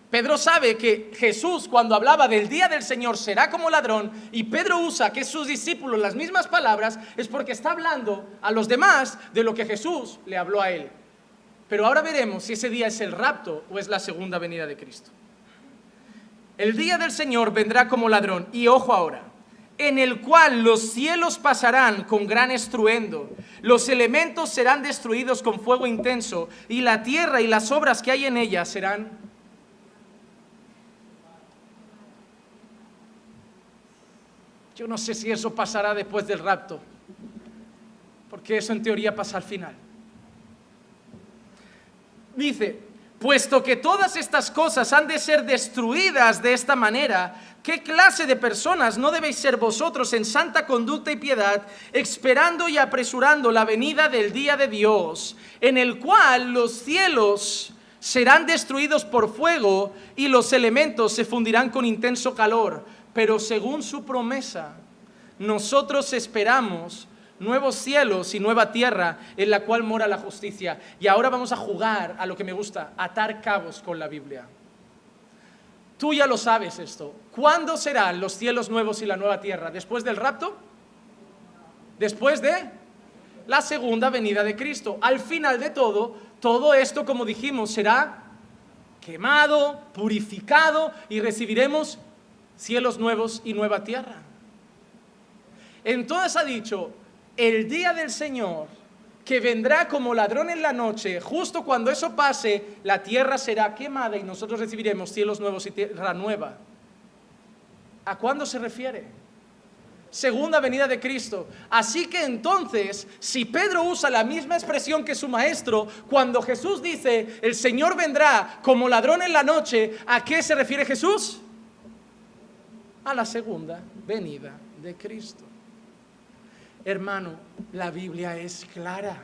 Pedro sabe que Jesús, cuando hablaba del día del Señor, será como ladrón, y Pedro usa que sus discípulos las mismas palabras, es porque está hablando a los demás de lo que Jesús le habló a él. Pero ahora veremos si ese día es el rapto o es la segunda venida de Cristo. El día del Señor vendrá como ladrón, y ojo ahora, en el cual los cielos pasarán con gran estruendo, los elementos serán destruidos con fuego intenso, y la tierra y las obras que hay en ella serán... Yo no sé si eso pasará después del rapto, porque eso en teoría pasa al final. Dice, puesto que todas estas cosas han de ser destruidas de esta manera, ¿qué clase de personas no debéis ser vosotros en santa conducta y piedad, esperando y apresurando la venida del día de Dios, en el cual los cielos serán destruidos por fuego y los elementos se fundirán con intenso calor. Pero según su promesa, nosotros esperamos nuevos cielos y nueva tierra en la cual mora la justicia. Y ahora vamos a jugar a lo que me gusta, atar cabos con la Biblia. Tú ya lo sabes esto. ¿Cuándo serán los cielos nuevos y la nueva tierra? ¿Después del rapto? ¿Después de la segunda venida de Cristo? Al final de todo esto, como dijimos, será quemado, purificado y recibiremos cielos nuevos y nueva tierra. Entonces ha dicho, el día del Señor, que vendrá como ladrón en la noche, justo cuando eso pase, la tierra será quemada y nosotros recibiremos cielos nuevos y tierra nueva. ¿A cuándo se refiere? Segunda venida de Cristo. Así que entonces, si Pedro usa la misma expresión que su maestro, cuando Jesús dice, el Señor vendrá como ladrón en la noche, ¿a qué se refiere Jesús? A la segunda venida de Cristo. Hermano, la Biblia es clara.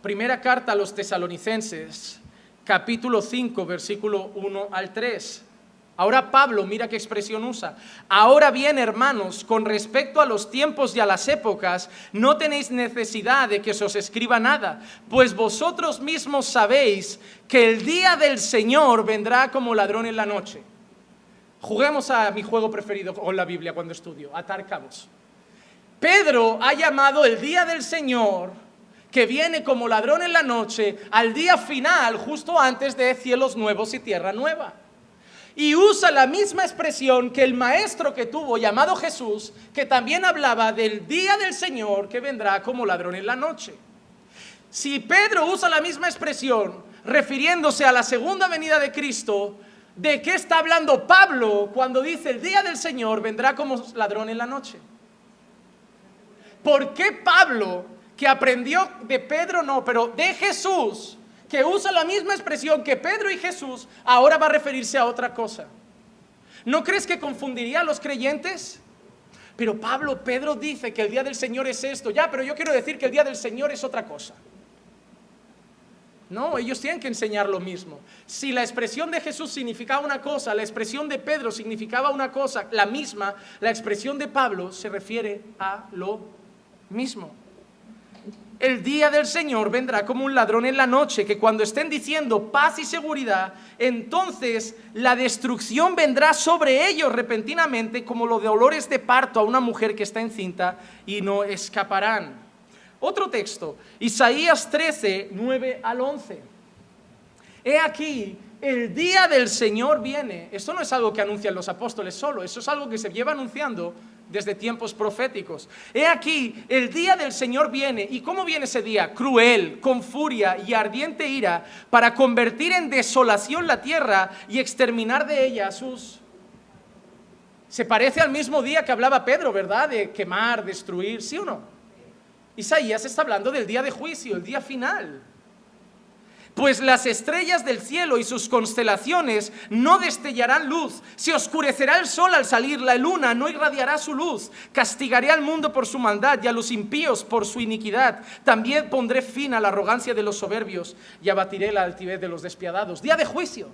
Primera carta a los Tesalonicenses, capítulo 5, versículo 1 al 3. Ahora Pablo, mira qué expresión usa. Ahora bien, hermanos, con respecto a los tiempos y a las épocas, no tenéis necesidad de que se os escriba nada, pues vosotros mismos sabéis que el día del Señor vendrá como ladrón en la noche. Juguemos a mi juego preferido con la Biblia cuando estudio, atar cabos. Pedro ha llamado el día del Señor, que viene como ladrón en la noche, al día final, justo antes de cielos nuevos y tierra nueva. Y usa la misma expresión que el maestro que tuvo, llamado Jesús, que también hablaba del día del Señor, que vendrá como ladrón en la noche. Si Pedro usa la misma expresión, refiriéndose a la segunda venida de Cristo, ¿de qué está hablando Pablo cuando dice el día del Señor vendrá como ladrón en la noche? ¿Por qué Pablo, que aprendió de Pedro no, pero de Jesús, que usa la misma expresión que Pedro y Jesús, ahora va a referirse a otra cosa? ¿No crees que confundiría a los creyentes? Pero Pedro dice que el día del Señor es esto, ya, pero yo quiero decir que el día del Señor es otra cosa. No, ellos tienen que enseñar lo mismo. Si la expresión de Jesús significaba una cosa, la expresión de Pedro significaba una cosa, la misma, la expresión de Pablo se refiere a lo mismo. El día del Señor vendrá como un ladrón en la noche, que cuando estén diciendo paz y seguridad, entonces la destrucción vendrá sobre ellos repentinamente como los dolores de parto a una mujer que está encinta y no escaparán. Otro texto, Isaías 13, 9 al 11. He aquí, el día del Señor viene. Esto no es algo que anuncian los apóstoles solo, eso es algo que se lleva anunciando desde tiempos proféticos. He aquí, el día del Señor viene. ¿Y cómo viene ese día? Cruel, con furia y ardiente ira, para convertir en desolación la tierra y exterminar de ella a sus... Se parece al mismo día que hablaba Pedro, ¿verdad? De quemar, destruir, ¿sí o no? Isaías está hablando del día de juicio, el día final. Pues las estrellas del cielo y sus constelaciones no destellarán luz, se oscurecerá el sol al salir, la luna no irradiará su luz, castigaré al mundo por su maldad y a los impíos por su iniquidad, también pondré fin a la arrogancia de los soberbios y abatiré la altivez de los despiadados. Día de juicio.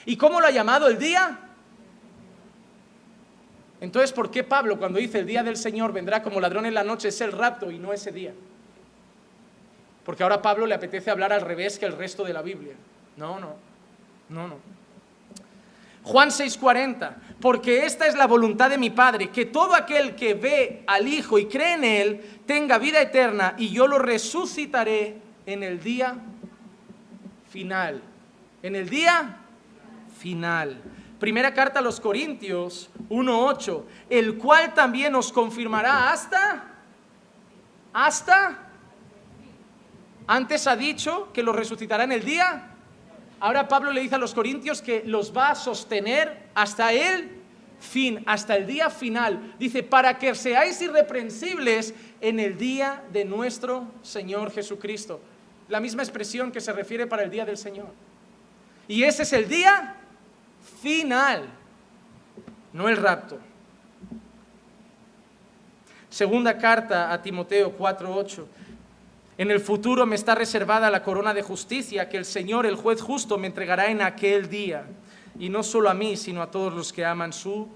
¿Y cómo lo ha llamado el día? Entonces, ¿por qué Pablo cuando dice el día del Señor vendrá como ladrón en la noche es el rapto y no ese día? Porque ahora a Pablo le apetece hablar al revés que el resto de la Biblia. No. Juan 6:40, porque esta es la voluntad de mi Padre, que todo aquel que ve al Hijo y cree en Él tenga vida eterna y yo lo resucitaré en el día final. En el día final. Primera carta a los Corintios 1:8, el cual también os confirmará hasta, antes ha dicho que los resucitará en el día, ahora Pablo le dice a los Corintios que los va a sostener hasta el fin, hasta el día final. Dice, para que seáis irreprensibles en el día de nuestro Señor Jesucristo. La misma expresión que se refiere para el día del Señor. Y ese es el día final, no el rapto. Segunda carta a Timoteo 4:8. En el futuro me está reservada la corona de justicia que el Señor, el juez justo, me entregará en aquel día. Y no solo a mí, sino a todos los que aman su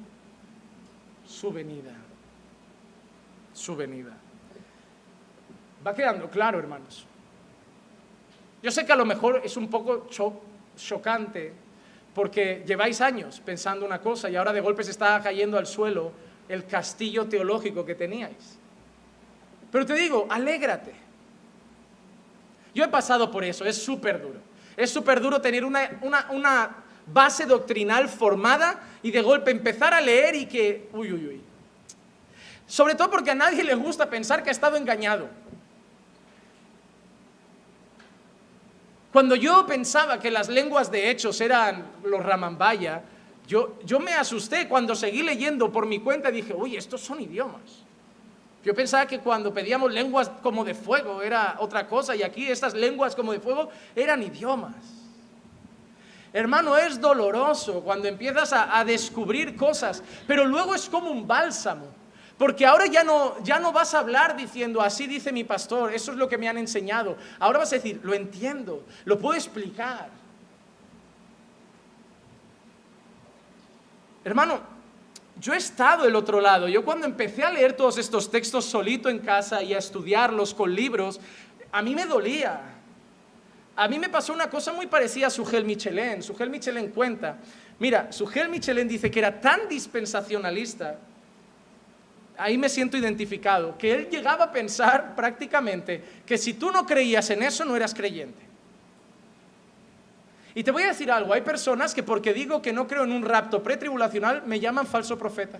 venida. Su venida. Va quedando claro, hermanos. Yo sé que a lo mejor es un poco chocante, porque lleváis años pensando una cosa y ahora de golpe se está cayendo al suelo el castillo teológico que teníais. Pero te digo, alégrate. Yo he pasado por eso, es súper duro. Es súper duro tener una base doctrinal formada y de golpe empezar a leer y que... Uy. Sobre todo porque a nadie le gusta pensar que ha estado engañado. Cuando yo pensaba que las lenguas de Hechos eran los Ramambaya, yo me asusté cuando seguí leyendo por mi cuenta y dije, uy, estos son idiomas. Yo pensaba que cuando pedíamos lenguas como de fuego era otra cosa y aquí estas lenguas como de fuego eran idiomas. Hermano, es doloroso cuando empiezas a descubrir cosas, pero luego es como un bálsamo. Porque ahora ya no vas a hablar diciendo, así dice mi pastor, eso es lo que me han enseñado. Ahora vas a decir, lo entiendo, lo puedo explicar. Hermano, yo he estado del otro lado. Yo cuando empecé a leer todos estos textos solito en casa y a estudiarlos con libros, a mí me dolía. A mí me pasó una cosa muy parecida a Sugel Michelén. Sugel Michelén cuenta, mira, Sugel Michelén dice que era tan dispensacionalista, ahí me siento identificado, que él llegaba a pensar prácticamente que si tú no creías en eso, no eras creyente. Y te voy a decir algo, hay personas que porque digo que no creo en un rapto pretribulacional, me llaman falso profeta.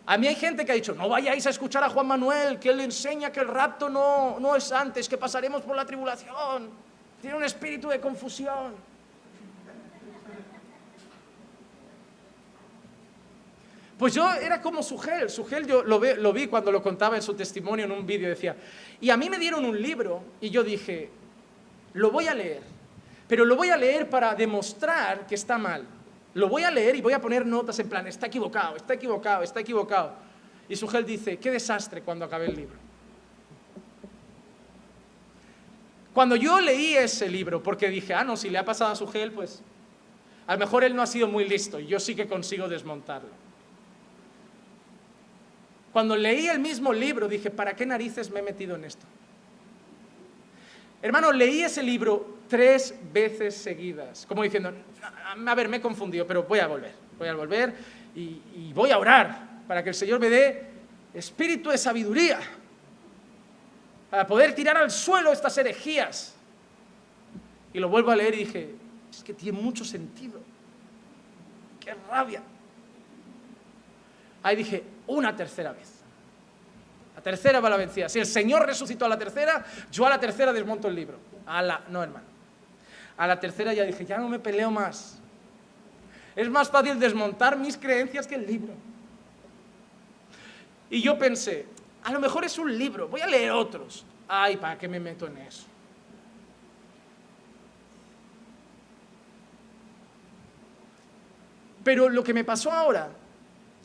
A mí hay gente que ha dicho, no vayáis a escuchar a Juan Manuel, que él enseña que el rapto no es antes, que pasaremos por la tribulación, tiene un espíritu de confusión. Pues yo era como Sugel yo lo vi cuando lo contaba en su testimonio en un vídeo, decía, y a mí me dieron un libro y yo dije, lo voy a leer, pero lo voy a leer para demostrar que está mal. Lo voy a leer y voy a poner notas en plan, está equivocado, está equivocado, está equivocado. Y Sugel dice, qué desastre cuando acabé el libro. Cuando yo leí ese libro, porque dije, no, si le ha pasado a Sugel, pues a lo mejor él no ha sido muy listo y yo sí que consigo desmontarlo. Cuando leí el mismo libro, dije, ¿para qué narices me he metido en esto? Hermano, leí ese libro 3 veces seguidas, como diciendo, a ver, me he confundido, pero voy a volver y voy a orar para que el Señor me dé espíritu de sabiduría, para poder tirar al suelo estas herejías. Y lo vuelvo a leer y dije, es que tiene mucho sentido, qué rabia. Ahí dije, una tercera vez. La tercera va la vencida. Si el Señor resucitó a la tercera, yo a la tercera desmonto el libro. No, hermano. A la tercera ya dije, ya no me peleo más. Es más fácil desmontar mis creencias que el libro. Y yo pensé, a lo mejor es un libro, voy a leer otros. Ay, ¿para qué me meto en eso? Pero lo que me pasó ahora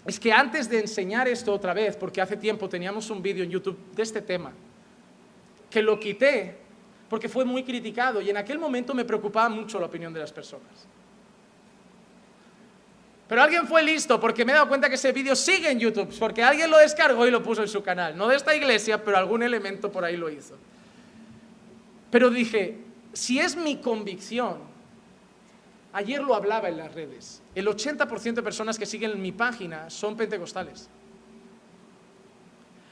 es que antes de enseñar esto otra vez, porque hace tiempo teníamos un vídeo en YouTube de este tema, que lo quité porque fue muy criticado y en aquel momento me preocupaba mucho la opinión de las personas. Pero alguien fue listo porque me he dado cuenta que ese vídeo sigue en YouTube, porque alguien lo descargó y lo puso en su canal. No de esta iglesia, pero algún elemento por ahí lo hizo. Pero dije, si es mi convicción, ayer lo hablaba en las redes, el 80% de personas que siguen mi página son pentecostales.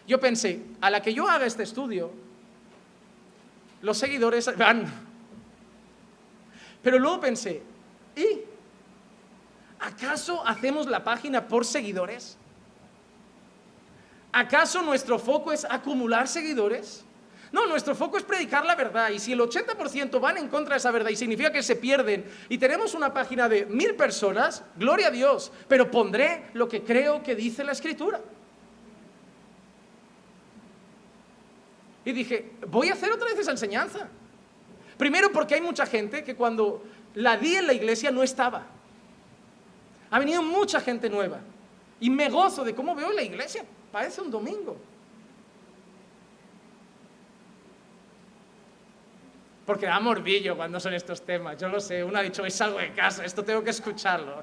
Yo pensé, a la que yo haga este estudio, los seguidores van. Pero luego pensé, ¿y acaso hacemos la página por seguidores? ¿Acaso nuestro foco es acumular seguidores? No, nuestro foco es predicar la verdad, y si el 80% van en contra de esa verdad y significa que se pierden y tenemos una página de 1000 personas, gloria a Dios, pero pondré lo que creo que dice la Escritura. Y dije, voy a hacer otra vez esa enseñanza. Primero porque hay mucha gente que cuando la di en la iglesia no estaba. Ha venido mucha gente nueva y me gozo de cómo veo la iglesia, parece un domingo. Porque da morbillo cuando son estos temas, yo lo sé. Uno ha dicho, hoy salgo de casa, esto tengo que escucharlo.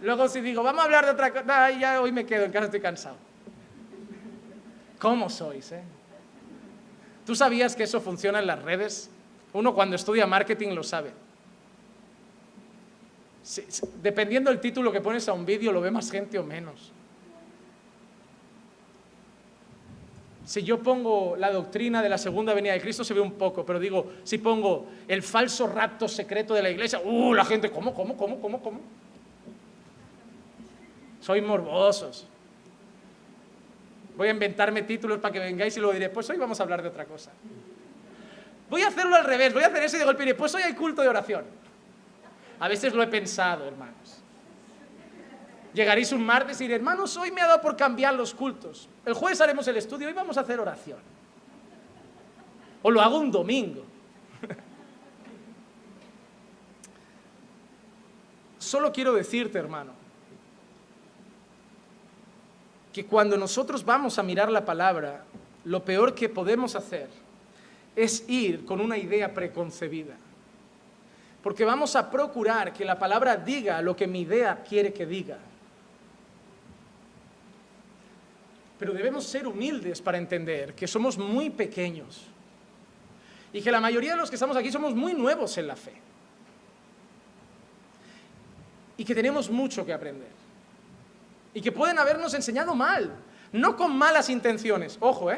Luego si digo, vamos a hablar de otra cosa, ya hoy me quedo en casa, estoy cansado. ¿Cómo sois, ¿Tú sabías que eso funciona en las redes? Uno cuando estudia marketing lo sabe. Dependiendo del título que pones a un vídeo, lo ve más gente o menos. Si yo pongo la doctrina de la segunda venida de Cristo, se ve un poco, pero digo, si pongo el falso rapto secreto de la iglesia, la gente, ¿cómo? Sois morbosos. Voy a inventarme títulos para que vengáis y luego diré, pues hoy vamos a hablar de otra cosa. Voy a hacerlo al revés, voy a hacer eso y de golpe diré, pues hoy hay culto de oración. A veces lo he pensado, hermanos. Llegaréis un martes y diré, hermanos, hoy me ha dado por cambiar los cultos. El jueves haremos el estudio, hoy vamos a hacer oración. O lo hago un domingo. Solo quiero decirte, hermano, que cuando nosotros vamos a mirar la palabra, lo peor que podemos hacer es ir con una idea preconcebida. Porque vamos a procurar que la palabra diga lo que mi idea quiere que diga. Pero debemos ser humildes para entender que somos muy pequeños y que la mayoría de los que estamos aquí somos muy nuevos en la fe y que tenemos mucho que aprender y que pueden habernos enseñado mal, no con malas intenciones. Ojo,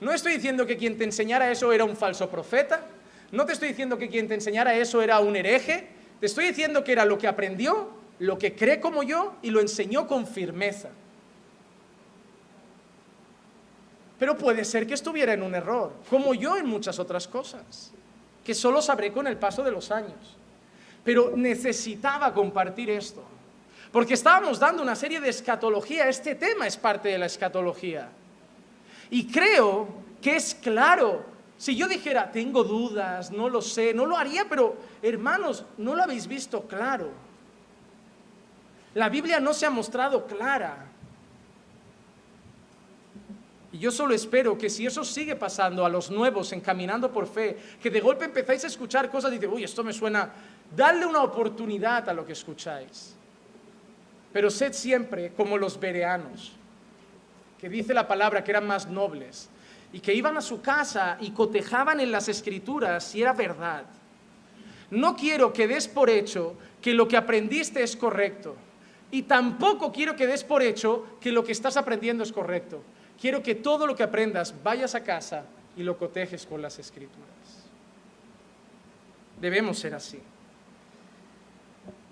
no estoy diciendo que quien te enseñara eso era un falso profeta, no te estoy diciendo que quien te enseñara eso era un hereje, te estoy diciendo que era lo que aprendió, lo que cree como yo y lo enseñó con firmeza. Pero puede ser que estuviera en un error, como yo en muchas otras cosas, que solo sabré con el paso de los años. Pero necesitaba compartir esto, porque estábamos dando una serie de escatología, este tema es parte de la escatología. Y creo que es claro, si yo dijera, tengo dudas, no lo sé, no lo haría, pero hermanos, no lo habéis visto claro. La Biblia no se ha mostrado clara. Y yo solo espero que si eso sigue pasando a los nuevos en Caminando por Fe, que de golpe empezáis a escuchar cosas y dices, uy, esto me suena, dadle una oportunidad a lo que escucháis. Pero sed siempre como los bereanos, que dice la palabra que eran más nobles, y que iban a su casa y cotejaban en las Escrituras si era verdad. No quiero que des por hecho que lo que aprendiste es correcto, y tampoco quiero que des por hecho que lo que estás aprendiendo es correcto. Quiero que todo lo que aprendas vayas a casa y lo cotejes con las Escrituras. Debemos ser así.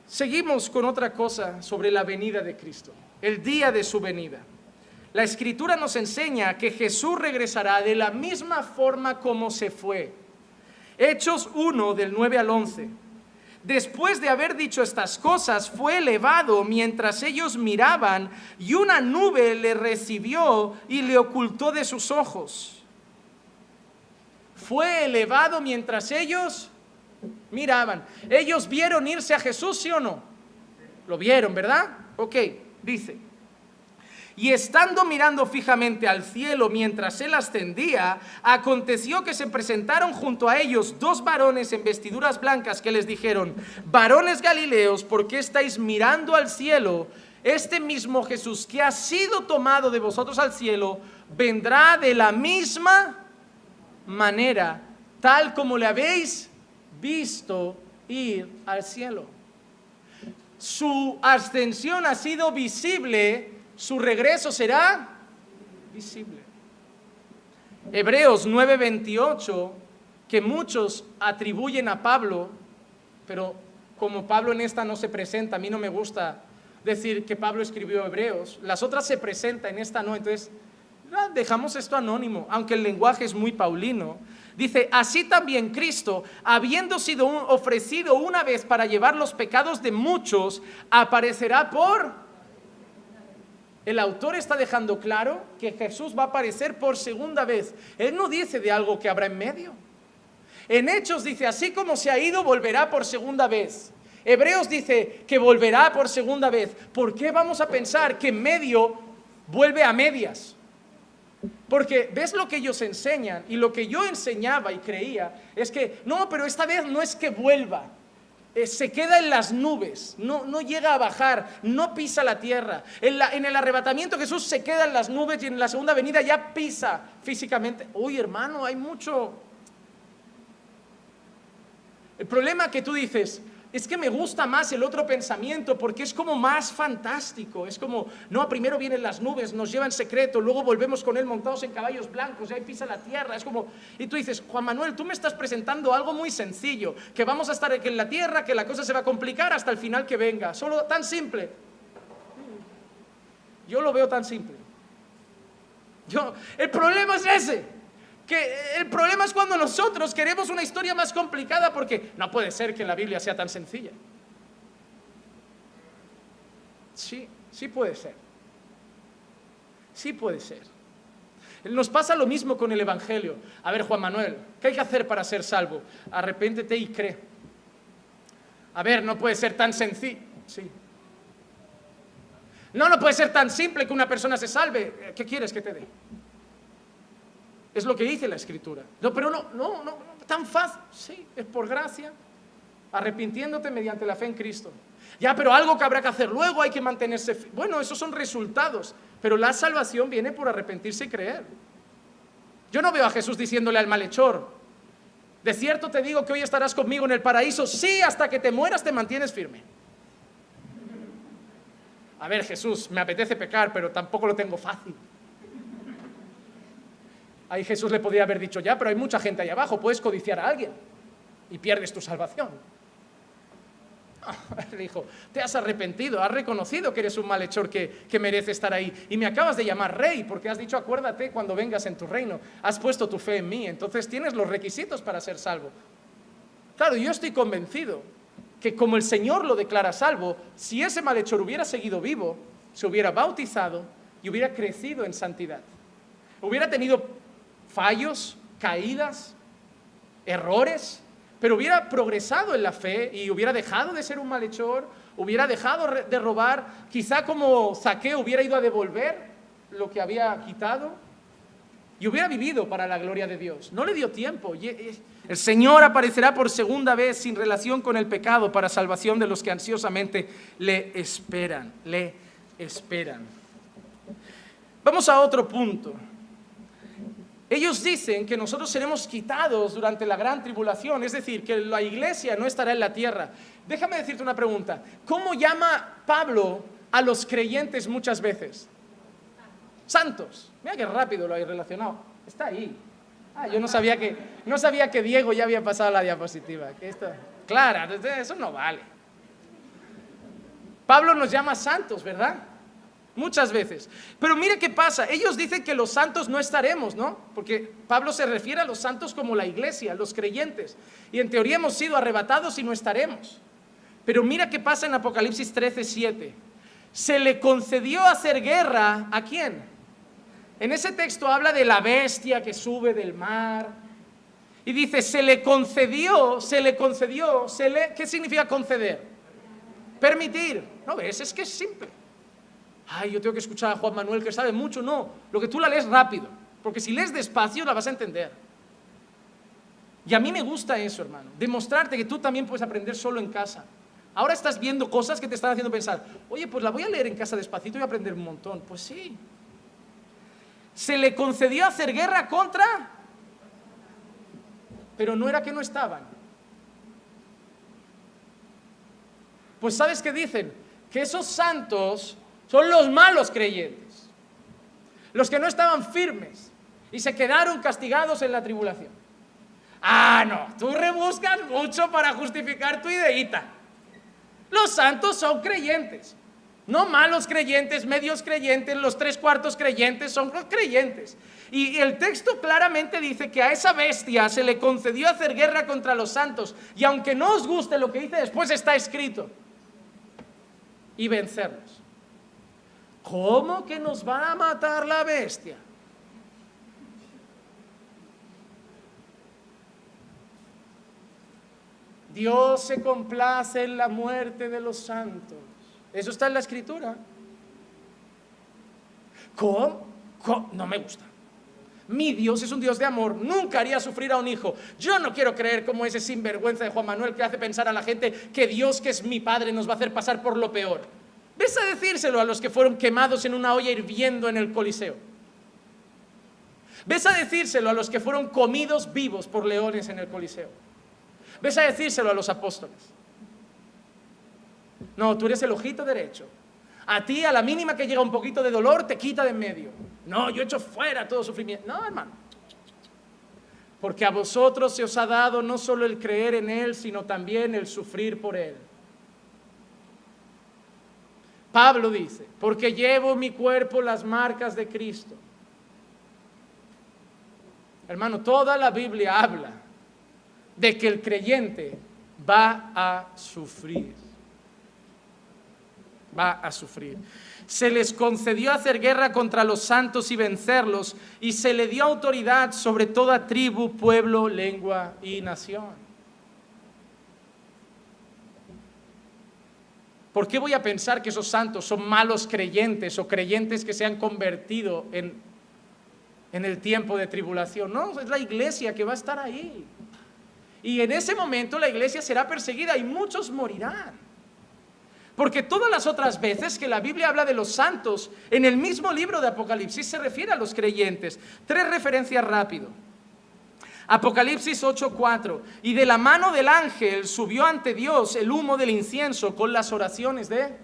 Seguimos con otra cosa sobre la venida de Cristo, el día de su venida. La Escritura nos enseña que Jesús regresará de la misma forma como se fue. Hechos 1, del 9 al 11. Después de haber dicho estas cosas, fue elevado mientras ellos miraban, y una nube le recibió y le ocultó de sus ojos. Fue elevado mientras ellos miraban. ¿Ellos vieron irse a Jesús, sí o no? Lo vieron, ¿verdad? Ok, dice. Y estando mirando fijamente al cielo mientras él ascendía, aconteció que se presentaron junto a ellos dos varones en vestiduras blancas que les dijeron: varones galileos, ¿por qué estáis mirando al cielo? Este mismo Jesús que ha sido tomado de vosotros al cielo, vendrá de la misma manera, tal como le habéis visto ir al cielo. Su ascensión ha sido visible, su regreso será visible. Hebreos 9:28, que muchos atribuyen a Pablo, pero como Pablo en esta no se presenta, a mí no me gusta decir que Pablo escribió Hebreos, las otras se presentan, en esta no, entonces dejamos esto anónimo, aunque el lenguaje es muy paulino. Dice, así también Cristo, habiendo sido ofrecido una vez para llevar los pecados de muchos, aparecerá por... El autor está dejando claro que Jesús va a aparecer por segunda vez. Él no dice de algo que habrá en medio. En Hechos dice, así como se ha ido, volverá por segunda vez. Hebreos dice que volverá por segunda vez. ¿Por qué vamos a pensar que en medio vuelve a medias? Porque ves lo que ellos enseñan y lo que yo enseñaba y creía es que no, pero esta vez no es que vuelva, se queda en las nubes, no llega a bajar, no pisa la tierra. En el arrebatamiento Jesús se queda en las nubes y en la segunda venida ya pisa físicamente. Uy, hermano, hay mucho. El problema que tú dices es que me gusta más el otro pensamiento porque es como más fantástico. Es como, no, primero vienen las nubes, nos lleva en secreto, luego volvemos con él montados en caballos blancos y ahí pisa la tierra. Es como, y tú dices, Juan Manuel, tú me estás presentando algo muy sencillo, que vamos a estar aquí en la tierra, que la cosa se va a complicar hasta el final que venga. Solo tan simple. Yo lo veo tan simple. El problema es ese. Que el problema es cuando nosotros queremos una historia más complicada porque no puede ser que la Biblia sea tan sencilla. Sí puede ser. Sí puede ser. Nos pasa lo mismo con el Evangelio. A ver, Juan Manuel, ¿qué hay que hacer para ser salvo? Arrepéntete y cree. A ver, no puede ser tan sencillo. Sí. No puede ser tan simple que una persona se salve. ¿Qué quieres que te dé? Es lo que dice la Escritura. No, pero no, tan fácil. Sí, es por gracia, arrepintiéndote mediante la fe en Cristo. Ya, pero algo que habrá que hacer luego, hay que mantenerse. Bueno, esos son resultados, pero la salvación viene por arrepentirse y creer. Yo no veo a Jesús diciéndole al malhechor, de cierto te digo que hoy estarás conmigo en el paraíso, sí, hasta que te mueras te mantienes firme. A ver, Jesús, me apetece pecar, pero tampoco lo tengo fácil. Ahí Jesús le podría haber dicho, ya, pero hay mucha gente ahí abajo, puedes codiciar a alguien y pierdes tu salvación. Le dijo, te has arrepentido, has reconocido que eres un malhechor que merece estar ahí y me acabas de llamar rey porque has dicho, acuérdate cuando vengas en tu reino, has puesto tu fe en mí, entonces tienes los requisitos para ser salvo. Claro, yo estoy convencido que como el Señor lo declara salvo, si ese malhechor hubiera seguido vivo, se hubiera bautizado y hubiera crecido en santidad. Hubiera tenido fallos, caídas, errores, pero hubiera progresado en la fe y hubiera dejado de ser un malhechor, hubiera dejado de robar, quizá como Zaqueo hubiera ido a devolver lo que había quitado y hubiera vivido para la gloria de Dios. No le dio tiempo. El Señor aparecerá por segunda vez sin relación con el pecado para salvación de los que ansiosamente le esperan. Vamos a otro punto. Ellos dicen que nosotros seremos quitados durante la gran tribulación, es decir, que la iglesia no estará en la tierra. Déjame decirte una pregunta. ¿Cómo llama Pablo a los creyentes muchas veces? Santos. Mira qué rápido lo hay relacionado. Está ahí. Yo no sabía que Diego ya había pasado la diapositiva. Claro, eso no vale. Pablo nos llama santos, ¿verdad? Muchas veces. Pero mire qué pasa. Ellos dicen que los santos no estaremos, ¿no? Porque Pablo se refiere a los santos como la iglesia, los creyentes. Y en teoría hemos sido arrebatados y no estaremos. Pero mira qué pasa en Apocalipsis 13:7. Se le concedió hacer guerra, ¿a quién? En ese texto habla de la bestia que sube del mar. Y dice, se le concedió, ¿qué significa conceder? Permitir. ¿No ves? Es que es simple. Yo tengo que escuchar a Juan Manuel que sabe mucho. No, lo que tú la lees rápido, porque si lees despacio la vas a entender. Y a mí me gusta eso, hermano, demostrarte que tú también puedes aprender solo en casa. Ahora estás viendo cosas que te están haciendo pensar, oye, pues la voy a leer en casa despacito y voy a aprender un montón. Pues sí. Se le concedió hacer guerra contra, pero no era que no estaban. Pues ¿sabes qué dicen? Que esos santos son los malos creyentes, los que no estaban firmes y se quedaron castigados en la tribulación. No, tú rebuscas mucho para justificar tu ideita. Los santos son creyentes, no malos creyentes, medios creyentes, los 3/4 creyentes, son creyentes. Y el texto claramente dice que a esa bestia se le concedió hacer guerra contra los santos. Y aunque no os guste lo que dice después, está escrito. Y vencerlos. ¿Cómo que nos va a matar la bestia? Dios se complace en la muerte de los santos. Eso está en la Escritura. ¿Cómo? No me gusta. Mi Dios es un Dios de amor, nunca haría sufrir a un hijo. Yo no quiero creer como ese sinvergüenza de Juan Manuel que hace pensar a la gente que Dios, que es mi Padre, nos va a hacer pasar por lo peor. Ves a decírselo a los que fueron quemados en una olla hirviendo en el Coliseo. Ves a decírselo a los que fueron comidos vivos por leones en el Coliseo. Ves a decírselo a los apóstoles. No, tú eres el ojito derecho. A ti, a la mínima que llega un poquito de dolor, te quita de en medio. No, yo echo fuera todo sufrimiento. No, hermano. Porque a vosotros se os ha dado no solo el creer en Él, sino también el sufrir por Él. Pablo dice, porque llevo en mi cuerpo las marcas de Cristo. Hermano, toda la Biblia habla de que el creyente va a sufrir. Va a sufrir. Se les concedió hacer guerra contra los santos y vencerlos, y se le dio autoridad sobre toda tribu, pueblo, lengua y nación. ¿Por qué voy a pensar que esos santos son malos creyentes o creyentes que se han convertido en el tiempo de tribulación? No, es la iglesia que va a estar ahí. Y en ese momento la iglesia será perseguida y muchos morirán. Porque todas las otras veces que la Biblia habla de los santos, en el mismo libro de Apocalipsis se refiere a los creyentes. 3 referencias rápido. Apocalipsis 8:4. Y de la mano del ángel subió ante Dios el humo del incienso con las oraciones de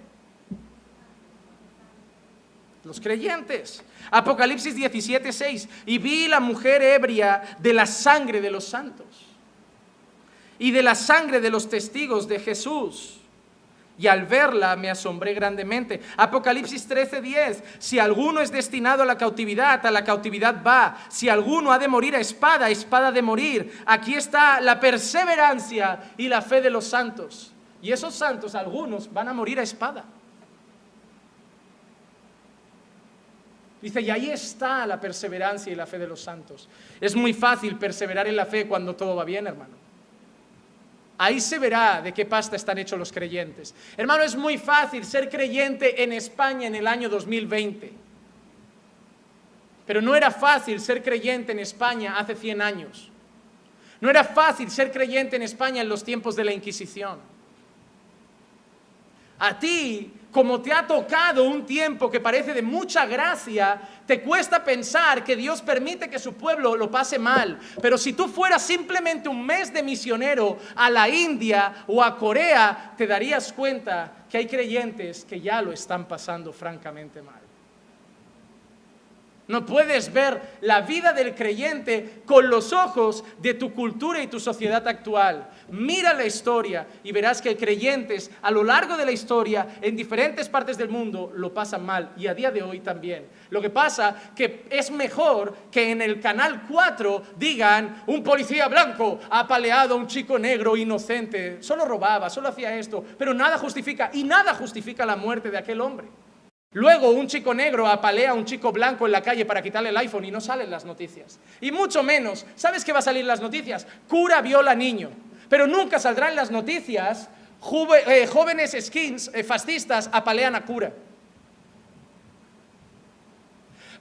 los creyentes. Apocalipsis 17:6. Y vi la mujer ebria de la sangre de los santos y de la sangre de los testigos de Jesús. Y al verla me asombré grandemente. Apocalipsis 13:10. Si alguno es destinado a la cautividad va. Si alguno ha de morir a espada, espada de morir. Aquí está la perseverancia y la fe de los santos. Y esos santos, algunos, van a morir a espada. Dice, y ahí está la perseverancia y la fe de los santos. Es muy fácil perseverar en la fe cuando todo va bien, hermano. Ahí se verá de qué pasta están hechos los creyentes. Hermano, es muy fácil ser creyente en España en el año 2020. Pero no era fácil ser creyente en España hace 100 años. No era fácil ser creyente en España en los tiempos de la Inquisición. A ti, como te ha tocado un tiempo que parece de mucha gracia, te cuesta pensar que Dios permite que su pueblo lo pase mal. Pero si tú fueras simplemente un mes de misionero a la India o a Corea, te darías cuenta que hay creyentes que ya lo están pasando francamente mal. No puedes ver la vida del creyente con los ojos de tu cultura y tu sociedad actual. Mira la historia y verás que creyentes a lo largo de la historia en diferentes partes del mundo lo pasan mal, y a día de hoy también. Lo que pasa que es mejor que en el Canal 4 digan un policía blanco ha apaleado a un chico negro inocente, solo robaba, solo hacía esto, pero nada justifica, y nada justifica la muerte de aquel hombre. Luego un chico negro apalea a un chico blanco en la calle para quitarle el iPhone y no salen las noticias. Y mucho menos, ¿sabes qué va a salir en las noticias? Cura viola niño. Pero nunca saldrán en las noticias jóvenes skins fascistas apalean a cura.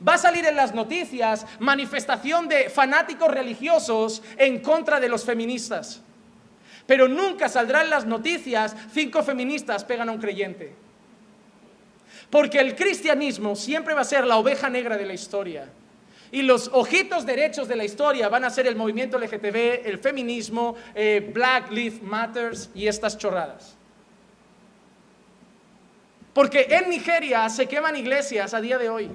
Va a salir en las noticias manifestación de fanáticos religiosos en contra de los feministas. Pero nunca saldrán en las noticias 5 feministas pegan a un creyente. Porque el cristianismo siempre va a ser la oveja negra de la historia. Y los ojitos derechos de la historia van a ser el movimiento LGTB, el feminismo, Black Lives Matter y estas chorradas. Porque en Nigeria se queman iglesias a día de hoy.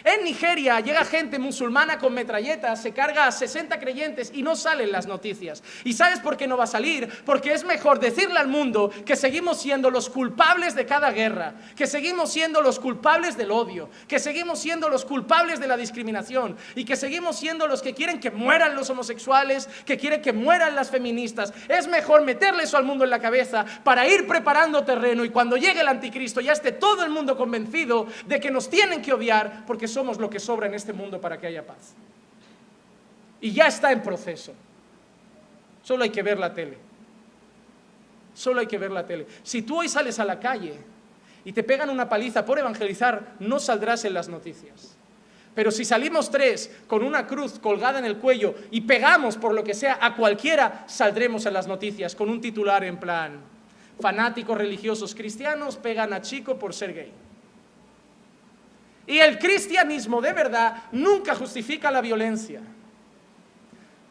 En Nigeria llega gente musulmana con metralletas, se carga a 60 creyentes y no salen las noticias. ¿Y sabes por qué no va a salir? Porque es mejor decirle al mundo que seguimos siendo los culpables de cada guerra, que seguimos siendo los culpables del odio, que seguimos siendo los culpables de la discriminación y que seguimos siendo los que quieren que mueran los homosexuales, que quieren que mueran las feministas. Es mejor meterle eso al mundo en la cabeza para ir preparando terreno y cuando llegue el anticristo ya esté todo el mundo convencido de que nos tienen que odiar porque somos lo que sobra en este mundo para que haya paz. Y ya está en proceso. Solo hay que ver la tele. Solo hay que ver la tele. Si tú hoy sales a la calle y te pegan una paliza por evangelizar, no saldrás en las noticias. Pero si salimos 3 con una cruz colgada en el cuello y pegamos por lo que sea a cualquiera, saldremos en las noticias con un titular en plan: fanáticos religiosos cristianos pegan a chico por ser gay. Y el cristianismo de verdad nunca justifica la violencia.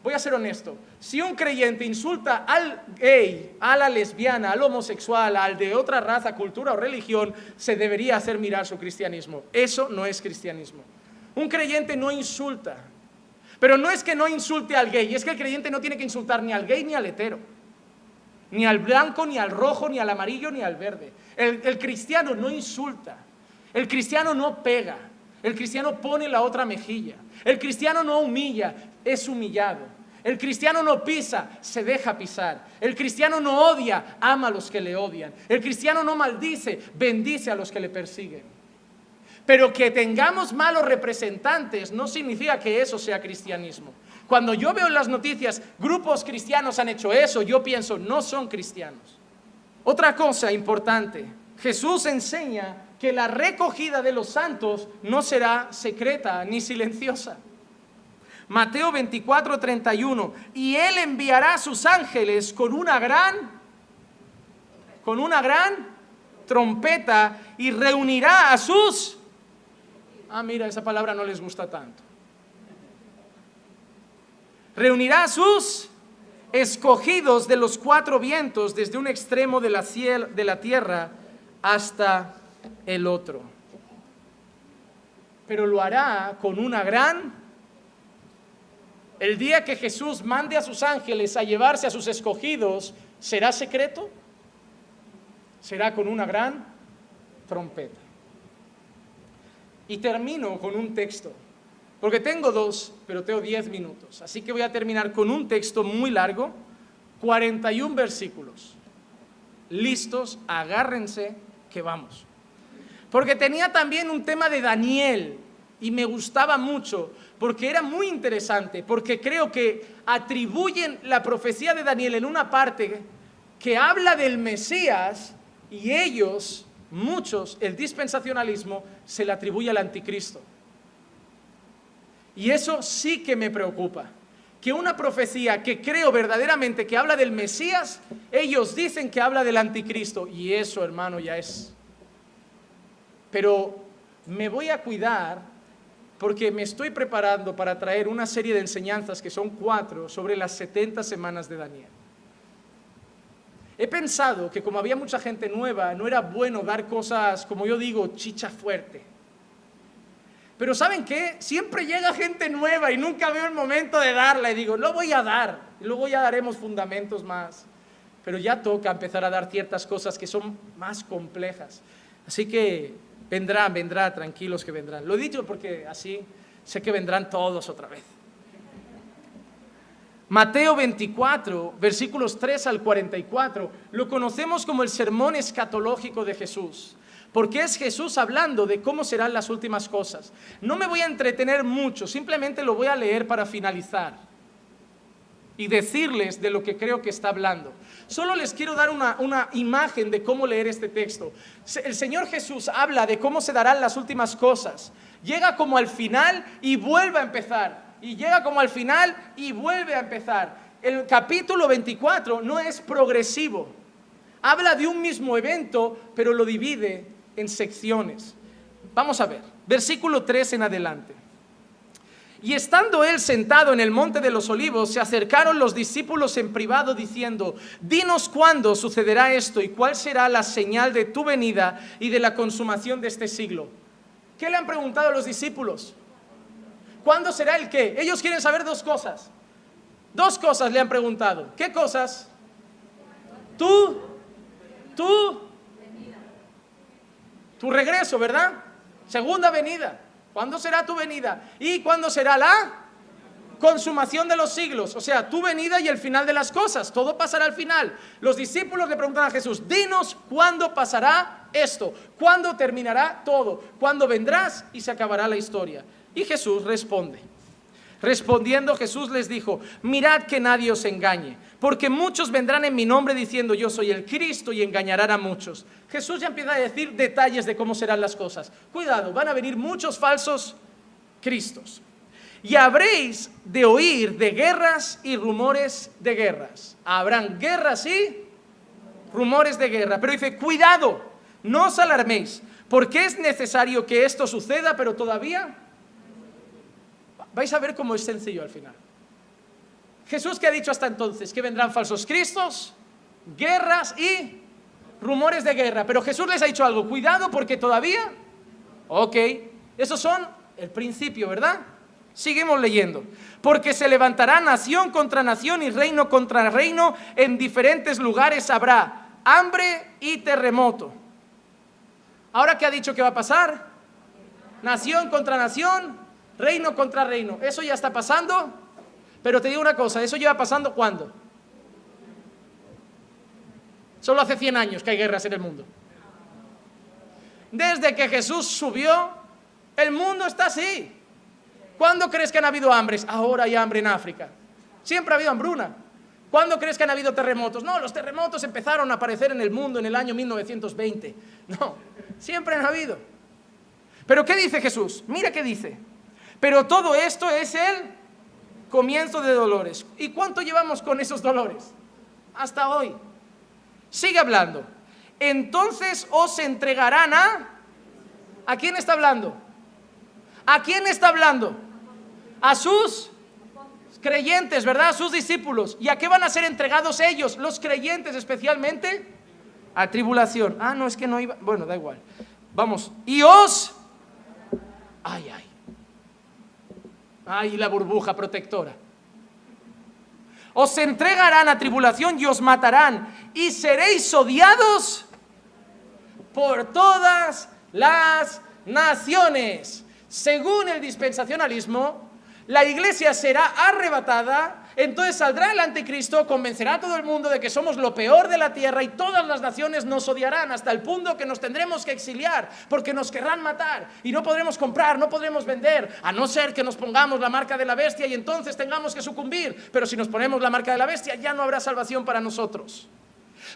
Voy a ser honesto, si un creyente insulta al gay, a la lesbiana, al homosexual, al de otra raza, cultura o religión, se debería hacer mirar su cristianismo. Eso no es cristianismo. Un creyente no insulta, pero no es que no insulte al gay, es que el creyente no tiene que insultar ni al gay ni al hetero, ni al blanco, ni al rojo, ni al amarillo, ni al verde. El cristiano no insulta, el cristiano no pega, el cristiano pone la otra mejilla, el cristiano no humilla, es humillado. El cristiano no pisa, se deja pisar. El cristiano no odia, ama a los que le odian. El cristiano no maldice, bendice a los que le persiguen. Pero que tengamos malos representantes no significa que eso sea cristianismo. Cuando yo veo en las noticias, grupos cristianos han hecho eso, yo pienso, no son cristianos. Otra cosa importante, Jesús enseña que la recogida de los santos no será secreta ni silenciosa. Mateo 24:31, y Él enviará a sus ángeles con una gran trompeta y reunirá a sus... mira, esa palabra no les gusta tanto. Reunirá a sus escogidos de los 4 vientos, desde un extremo de la tierra hasta el otro. Pero lo hará con una gran... El día que Jesús mande a sus ángeles a llevarse a sus escogidos, ¿será secreto? Será con una gran trompeta. Y termino con un texto, porque tengo 2, pero tengo 10 minutos. Así que voy a terminar con un texto muy largo, 41 versículos. Listos, agárrense, que vamos. Porque tenía también un tema de Daniel, y me gustaba mucho, porque era muy interesante, porque creo que atribuyen la profecía de Daniel en una parte que habla del Mesías, y ellos, muchos, el dispensacionalismo, se le atribuye al anticristo. Y eso sí que me preocupa, que una profecía que creo verdaderamente que habla del Mesías, ellos dicen que habla del anticristo, y eso, hermano, ya es... Pero me voy a cuidar, porque me estoy preparando para traer una serie de enseñanzas, que son 4, sobre las 70 semanas de Daniel. He pensado que como había mucha gente nueva, no era bueno dar cosas, como yo digo, chicha fuerte. Pero ¿saben qué? Siempre llega gente nueva y nunca veo el momento de darla, y digo, lo voy a dar, y luego ya daremos fundamentos más. Pero ya toca empezar a dar ciertas cosas que son más complejas. Así que vendrán, tranquilos que vendrán. Lo he dicho porque así sé que vendrán todos otra vez. Mateo 24, versículos 3 al 44, lo conocemos como el sermón escatológico de Jesús, porque es Jesús hablando de cómo serán las últimas cosas. No me voy a entretener mucho, simplemente lo voy a leer para finalizar y decirles de lo que creo que está hablando. Solo les quiero dar una imagen de cómo leer este texto. El Señor Jesús habla de cómo se darán las últimas cosas. Llega como al final y vuelve a empezar. Y llega como al final y vuelve a empezar. El capítulo 24 no es progresivo. Habla de un mismo evento, pero lo divide en secciones. Vamos a ver, versículo 3 en adelante. Y estando él sentado en el monte de los olivos, se acercaron los discípulos en privado diciendo, dinos cuándo sucederá esto y cuál será la señal de tu venida y de la consumación de este siglo. ¿Qué le han preguntado a los discípulos? ¿Cuándo será el qué? Ellos quieren saber 2 cosas. 2 cosas le han preguntado. ¿Qué cosas? Tu regreso, ¿verdad? Segunda venida. ¿Cuándo será tu venida? ¿Y cuándo será la consumación de los siglos? O sea, tu venida y el final de las cosas. Todo pasará al final. Los discípulos le preguntan a Jesús, dinos cuándo pasará esto. ¿Cuándo terminará todo? ¿Cuándo vendrás y se acabará la historia? Y Jesús responde. Respondiendo Jesús les dijo, mirad que nadie os engañe, porque muchos vendrán en mi nombre diciendo yo soy el Cristo y engañarán a muchos. Jesús ya empieza a decir detalles de cómo serán las cosas. Cuidado, van a venir muchos falsos Cristos. Y habréis de oír de guerras y rumores de guerras. Habrán guerras y rumores de guerra. Pero dice, cuidado, no os alarméis, porque es necesario que esto suceda, pero todavía vais a ver cómo es sencillo al final. Jesús, ¿qué ha dicho hasta entonces? Que vendrán falsos cristos, guerras y rumores de guerra. Pero Jesús les ha dicho algo, cuidado porque todavía, ok, esos son el principio, ¿verdad? Seguimos leyendo. Porque se levantará nación contra nación y reino contra reino, en diferentes lugares habrá hambre y terremoto. ¿Ahora qué ha dicho que va a pasar? Nación contra nación, reino contra reino. Eso ya está pasando, pero te digo una cosa, ¿eso lleva pasando cuándo? Solo hace 100 años que hay guerras en el mundo. Desde que Jesús subió, el mundo está así. ¿Cuándo crees que han habido hambres? Ahora hay hambre en África. Siempre ha habido hambruna. ¿Cuándo crees que han habido terremotos? No, los terremotos empezaron a aparecer en el mundo en el año 1920. No, siempre han habido. ¿Pero qué dice Jesús? Mira qué dice. Pero todo esto es el comienzo de dolores. ¿Y cuánto llevamos con esos dolores? Hasta hoy. Sigue hablando. Entonces os entregarán ¿a quién está hablando? ¿A quién está hablando? A sus creyentes, ¿verdad? A sus discípulos. ¿Y a qué van a ser entregados ellos? Los creyentes especialmente a tribulación. Ah, no, es que no iba. Bueno, da igual. Vamos. Y os. Ay, la burbuja protectora. Os entregarán a tribulación y os matarán y seréis odiados por todas las naciones. Según el dispensacionalismo, la iglesia será arrebatada, entonces saldrá el anticristo, convencerá a todo el mundo de que somos lo peor de la tierra y todas las naciones nos odiarán hasta el punto que nos tendremos que exiliar porque nos querrán matar y no podremos comprar, no podremos vender, a no ser que nos pongamos la marca de la bestia y entonces tengamos que sucumbir. Pero si nos ponemos la marca de la bestia ya no habrá salvación para nosotros.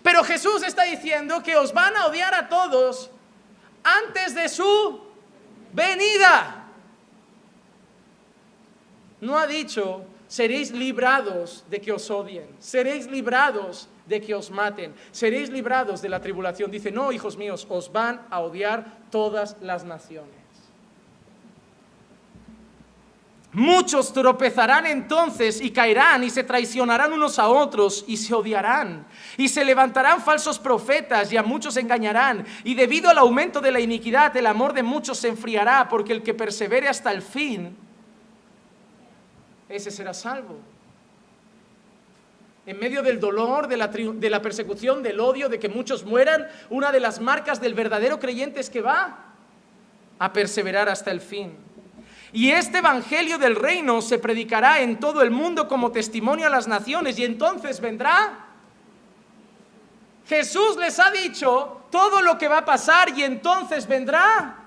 Pero Jesús está diciendo que os van a odiar a todos antes de su venida. No ha dicho, seréis librados de que os odien, seréis librados de que os maten, seréis librados de la tribulación. Dice, no, hijos míos, os van a odiar todas las naciones. Muchos tropezarán entonces y caerán y se traicionarán unos a otros y se odiarán. Y se levantarán falsos profetas y a muchos engañarán. Y debido al aumento de la iniquidad, el amor de muchos se enfriará, porque el que persevere hasta el fin, ese será salvo. En medio del dolor, de la persecución, del odio, de que muchos mueran, una de las marcas del verdadero creyente es que va a perseverar hasta el fin. Y este evangelio del reino se predicará en todo el mundo como testimonio a las naciones, y entonces vendrá. Jesús les ha dicho todo lo que va a pasar y entonces vendrá.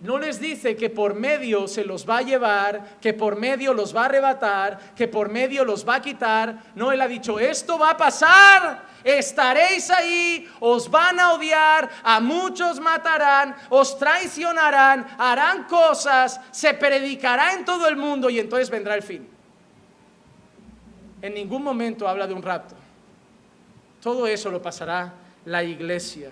No les dice que por medio se los va a llevar, que por medio los va a arrebatar, que por medio los va a quitar. No, Él ha dicho, esto va a pasar, estaréis ahí, os van a odiar, a muchos matarán, os traicionarán, harán cosas, se predicará en todo el mundo y entonces vendrá el fin. En ningún momento habla de un rapto. Todo eso lo pasará la iglesia.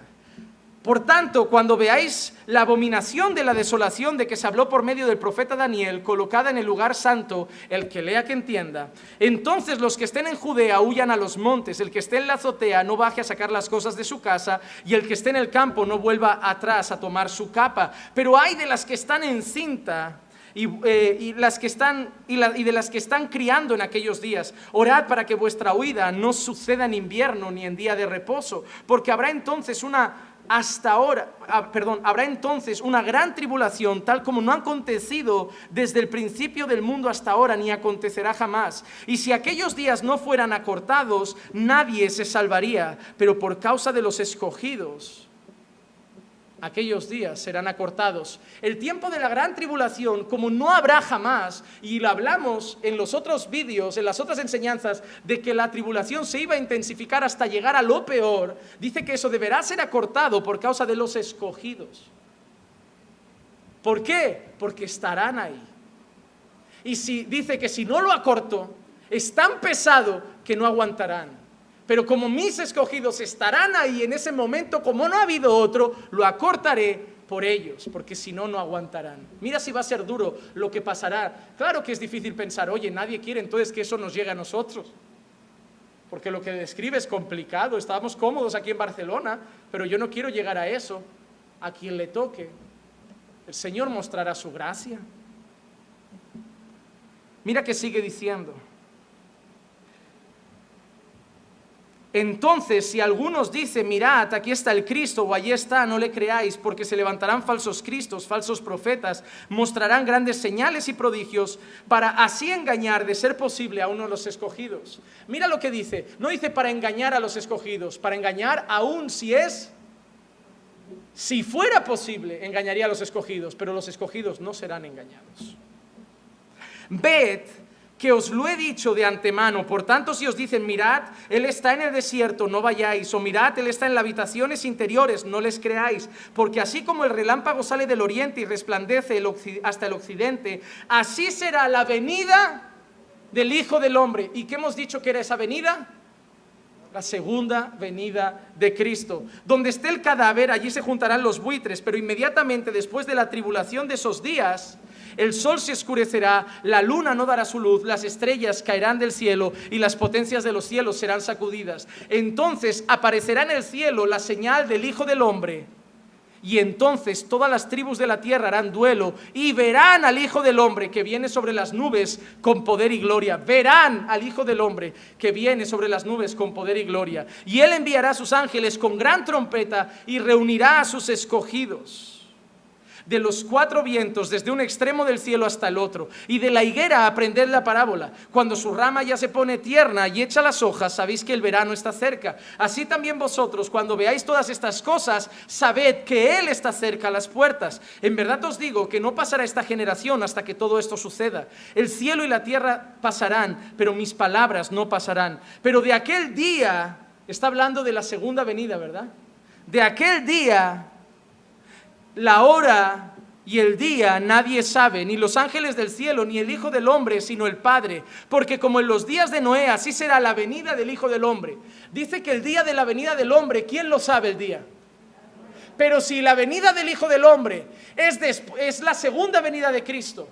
Por tanto, cuando veáis la abominación de la desolación de que se habló por medio del profeta Daniel, colocada en el lugar santo, el que lea que entienda, entonces los que estén en Judea huyan a los montes, el que esté en la azotea no baje a sacar las cosas de su casa, y el que esté en el campo no vuelva atrás a tomar su capa. Pero hay de las que están encinta y de las que están criando en aquellos días. Orad para que vuestra huida no suceda en invierno ni en día de reposo, porque habrá entonces habrá entonces una gran tribulación, tal como no ha acontecido desde el principio del mundo hasta ahora, ni acontecerá jamás. Y si aquellos días no fueran acortados, nadie se salvaría, pero por causa de los escogidos, aquellos días serán acortados. El tiempo de la gran tribulación, como no habrá jamás, y lo hablamos en los otros vídeos, en las otras enseñanzas, de que la tribulación se iba a intensificar hasta llegar a lo peor, dice que eso deberá ser acortado por causa de los escogidos. ¿Por qué? Porque estarán ahí. Y si dice que si no lo acorto, es tan pesado que no aguantarán. Pero como mis escogidos estarán ahí en ese momento, como no ha habido otro, lo acortaré por ellos, porque si no, no aguantarán. Mira si va a ser duro lo que pasará. Claro que es difícil pensar, oye, nadie quiere entonces que eso nos llegue a nosotros. Porque lo que describe es complicado. Estábamos cómodos aquí en Barcelona, pero yo no quiero llegar a eso. A quien le toque, el Señor mostrará su gracia. Mira que sigue diciendo. Entonces, si algunos dicen, mirad, aquí está el Cristo, o allí está, no le creáis, porque se levantarán falsos cristos, falsos profetas, mostrarán grandes señales y prodigios, para así engañar, de ser posible, a uno de los escogidos. Mira lo que dice, no dice para engañar a los escogidos, para engañar aún si fuera posible, engañaría a los escogidos, pero los escogidos no serán engañados. Ved que os lo he dicho de antemano, por tanto si os dicen, mirad, Él está en el desierto, no vayáis, o mirad, Él está en las habitaciones interiores, no les creáis, porque así como el relámpago sale del oriente y resplandece hasta el occidente, así será la venida del Hijo del Hombre. ¿Y qué hemos dicho que era esa venida? La segunda venida de Cristo. Donde esté el cadáver, allí se juntarán los buitres, pero inmediatamente después de la tribulación de esos días, el sol se oscurecerá, la luna no dará su luz, las estrellas caerán del cielo y las potencias de los cielos serán sacudidas. Entonces aparecerá en el cielo la señal del Hijo del Hombre. Y entonces todas las tribus de la tierra harán duelo y verán al Hijo del Hombre que viene sobre las nubes con poder y gloria. Verán al Hijo del Hombre que viene sobre las nubes con poder y gloria. Y Él enviará a sus ángeles con gran trompeta y reunirá a sus escogidos de los cuatro vientos, desde un extremo del cielo hasta el otro. Y de la higuera aprended la parábola. Cuando su rama ya se pone tierna y echa las hojas, sabéis que el verano está cerca. Así también vosotros, cuando veáis todas estas cosas, sabed que Él está cerca a las puertas. En verdad os digo que no pasará esta generación hasta que todo esto suceda. El cielo y la tierra pasarán, pero mis palabras no pasarán. Pero de aquel día, está hablando de la segunda venida, ¿verdad? De aquel día, la hora y el día nadie sabe, ni los ángeles del cielo, ni el Hijo del Hombre, sino el Padre. Porque como en los días de Noé, así será la venida del Hijo del Hombre. Dice que el día de la venida del hombre, ¿quién lo sabe el día? Pero si la venida del Hijo del Hombre es la segunda venida de Cristo,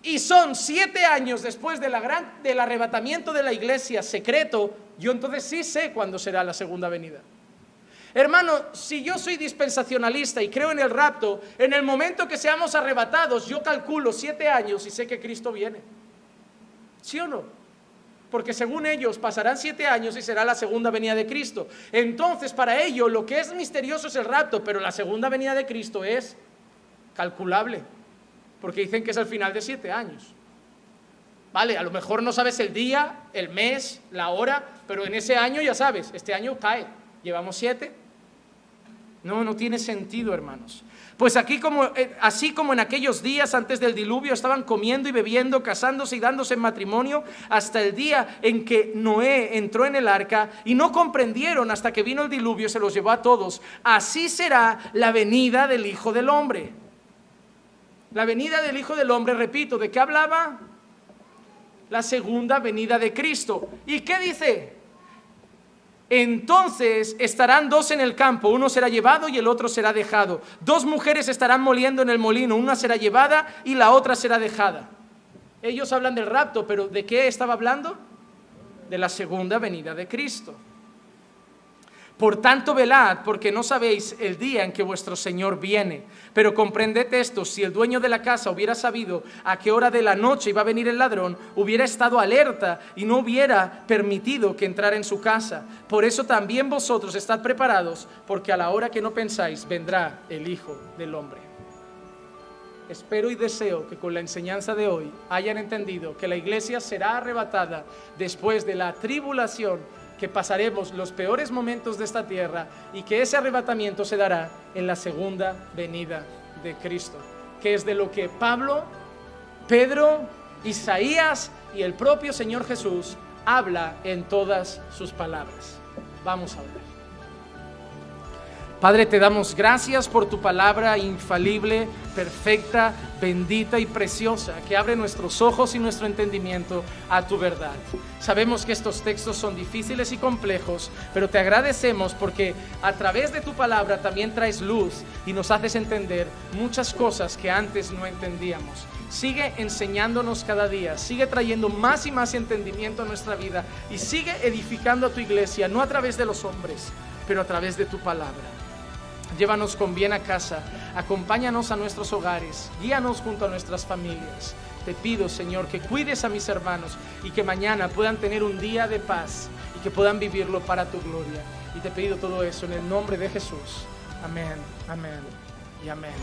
y son 7 años después del arrebatamiento de la iglesia secreto, yo entonces sí sé cuándo será la segunda venida. Hermano, si yo soy dispensacionalista y creo en el rapto, en el momento que seamos arrebatados, yo calculo 7 años y sé que Cristo viene. ¿Sí o no? Porque según ellos pasarán 7 años y será la segunda venida de Cristo. Entonces, para ellos lo que es misterioso es el rapto, pero la segunda venida de Cristo es calculable, porque dicen que es al final de 7 años. Vale, a lo mejor no sabes el día, el mes, la hora, pero en ese año ya sabes, este año cae, llevamos 7. No tiene sentido, hermanos. Pues así como en aquellos días antes del diluvio estaban comiendo y bebiendo, casándose y dándose en matrimonio, hasta el día en que Noé entró en el arca y no comprendieron hasta que vino el diluvio y se los llevó a todos. Así será la venida del Hijo del Hombre. La venida del Hijo del Hombre, repito, ¿de qué hablaba? La segunda venida de Cristo. ¿Y qué dice? Entonces estarán 2 en el campo, uno será llevado y el otro será dejado. 2 mujeres estarán moliendo en el molino, una será llevada y la otra será dejada. Ellos hablan del rapto, pero ¿de qué estaba hablando? De la segunda venida de Cristo. Por tanto, velad, porque no sabéis el día en que vuestro Señor viene. Pero comprended esto, si el dueño de la casa hubiera sabido a qué hora de la noche iba a venir el ladrón, hubiera estado alerta y no hubiera permitido que entrara en su casa. Por eso también vosotros estad preparados, porque a la hora que no pensáis vendrá el Hijo del Hombre. Espero y deseo que con la enseñanza de hoy hayan entendido que la iglesia será arrebatada después de la tribulación, que pasaremos los peores momentos de esta tierra y que ese arrebatamiento se dará en la segunda venida de Cristo, que es de lo que Pablo, Pedro, Isaías y el propio Señor Jesús habla en todas sus palabras. Vamos a orar. Padre, te damos gracias por tu palabra infalible, perfecta, bendita y preciosa, que abre nuestros ojos y nuestro entendimiento a tu verdad. Sabemos que estos textos son difíciles y complejos, pero te agradecemos porque a través de tu palabra también traes luz y nos haces entender muchas cosas que antes no entendíamos. Sigue enseñándonos cada día, sigue trayendo más y más entendimiento a nuestra vida y sigue edificando a tu iglesia, no a través de los hombres, pero a través de tu palabra. Llévanos con bien a casa, acompáñanos a nuestros hogares, guíanos junto a nuestras familias. Te pido, Señor, que cuides a mis hermanos y que mañana puedan tener un día de paz y que puedan vivirlo para tu gloria. Y te pido todo eso en el nombre de Jesús. Amén, amén y amén.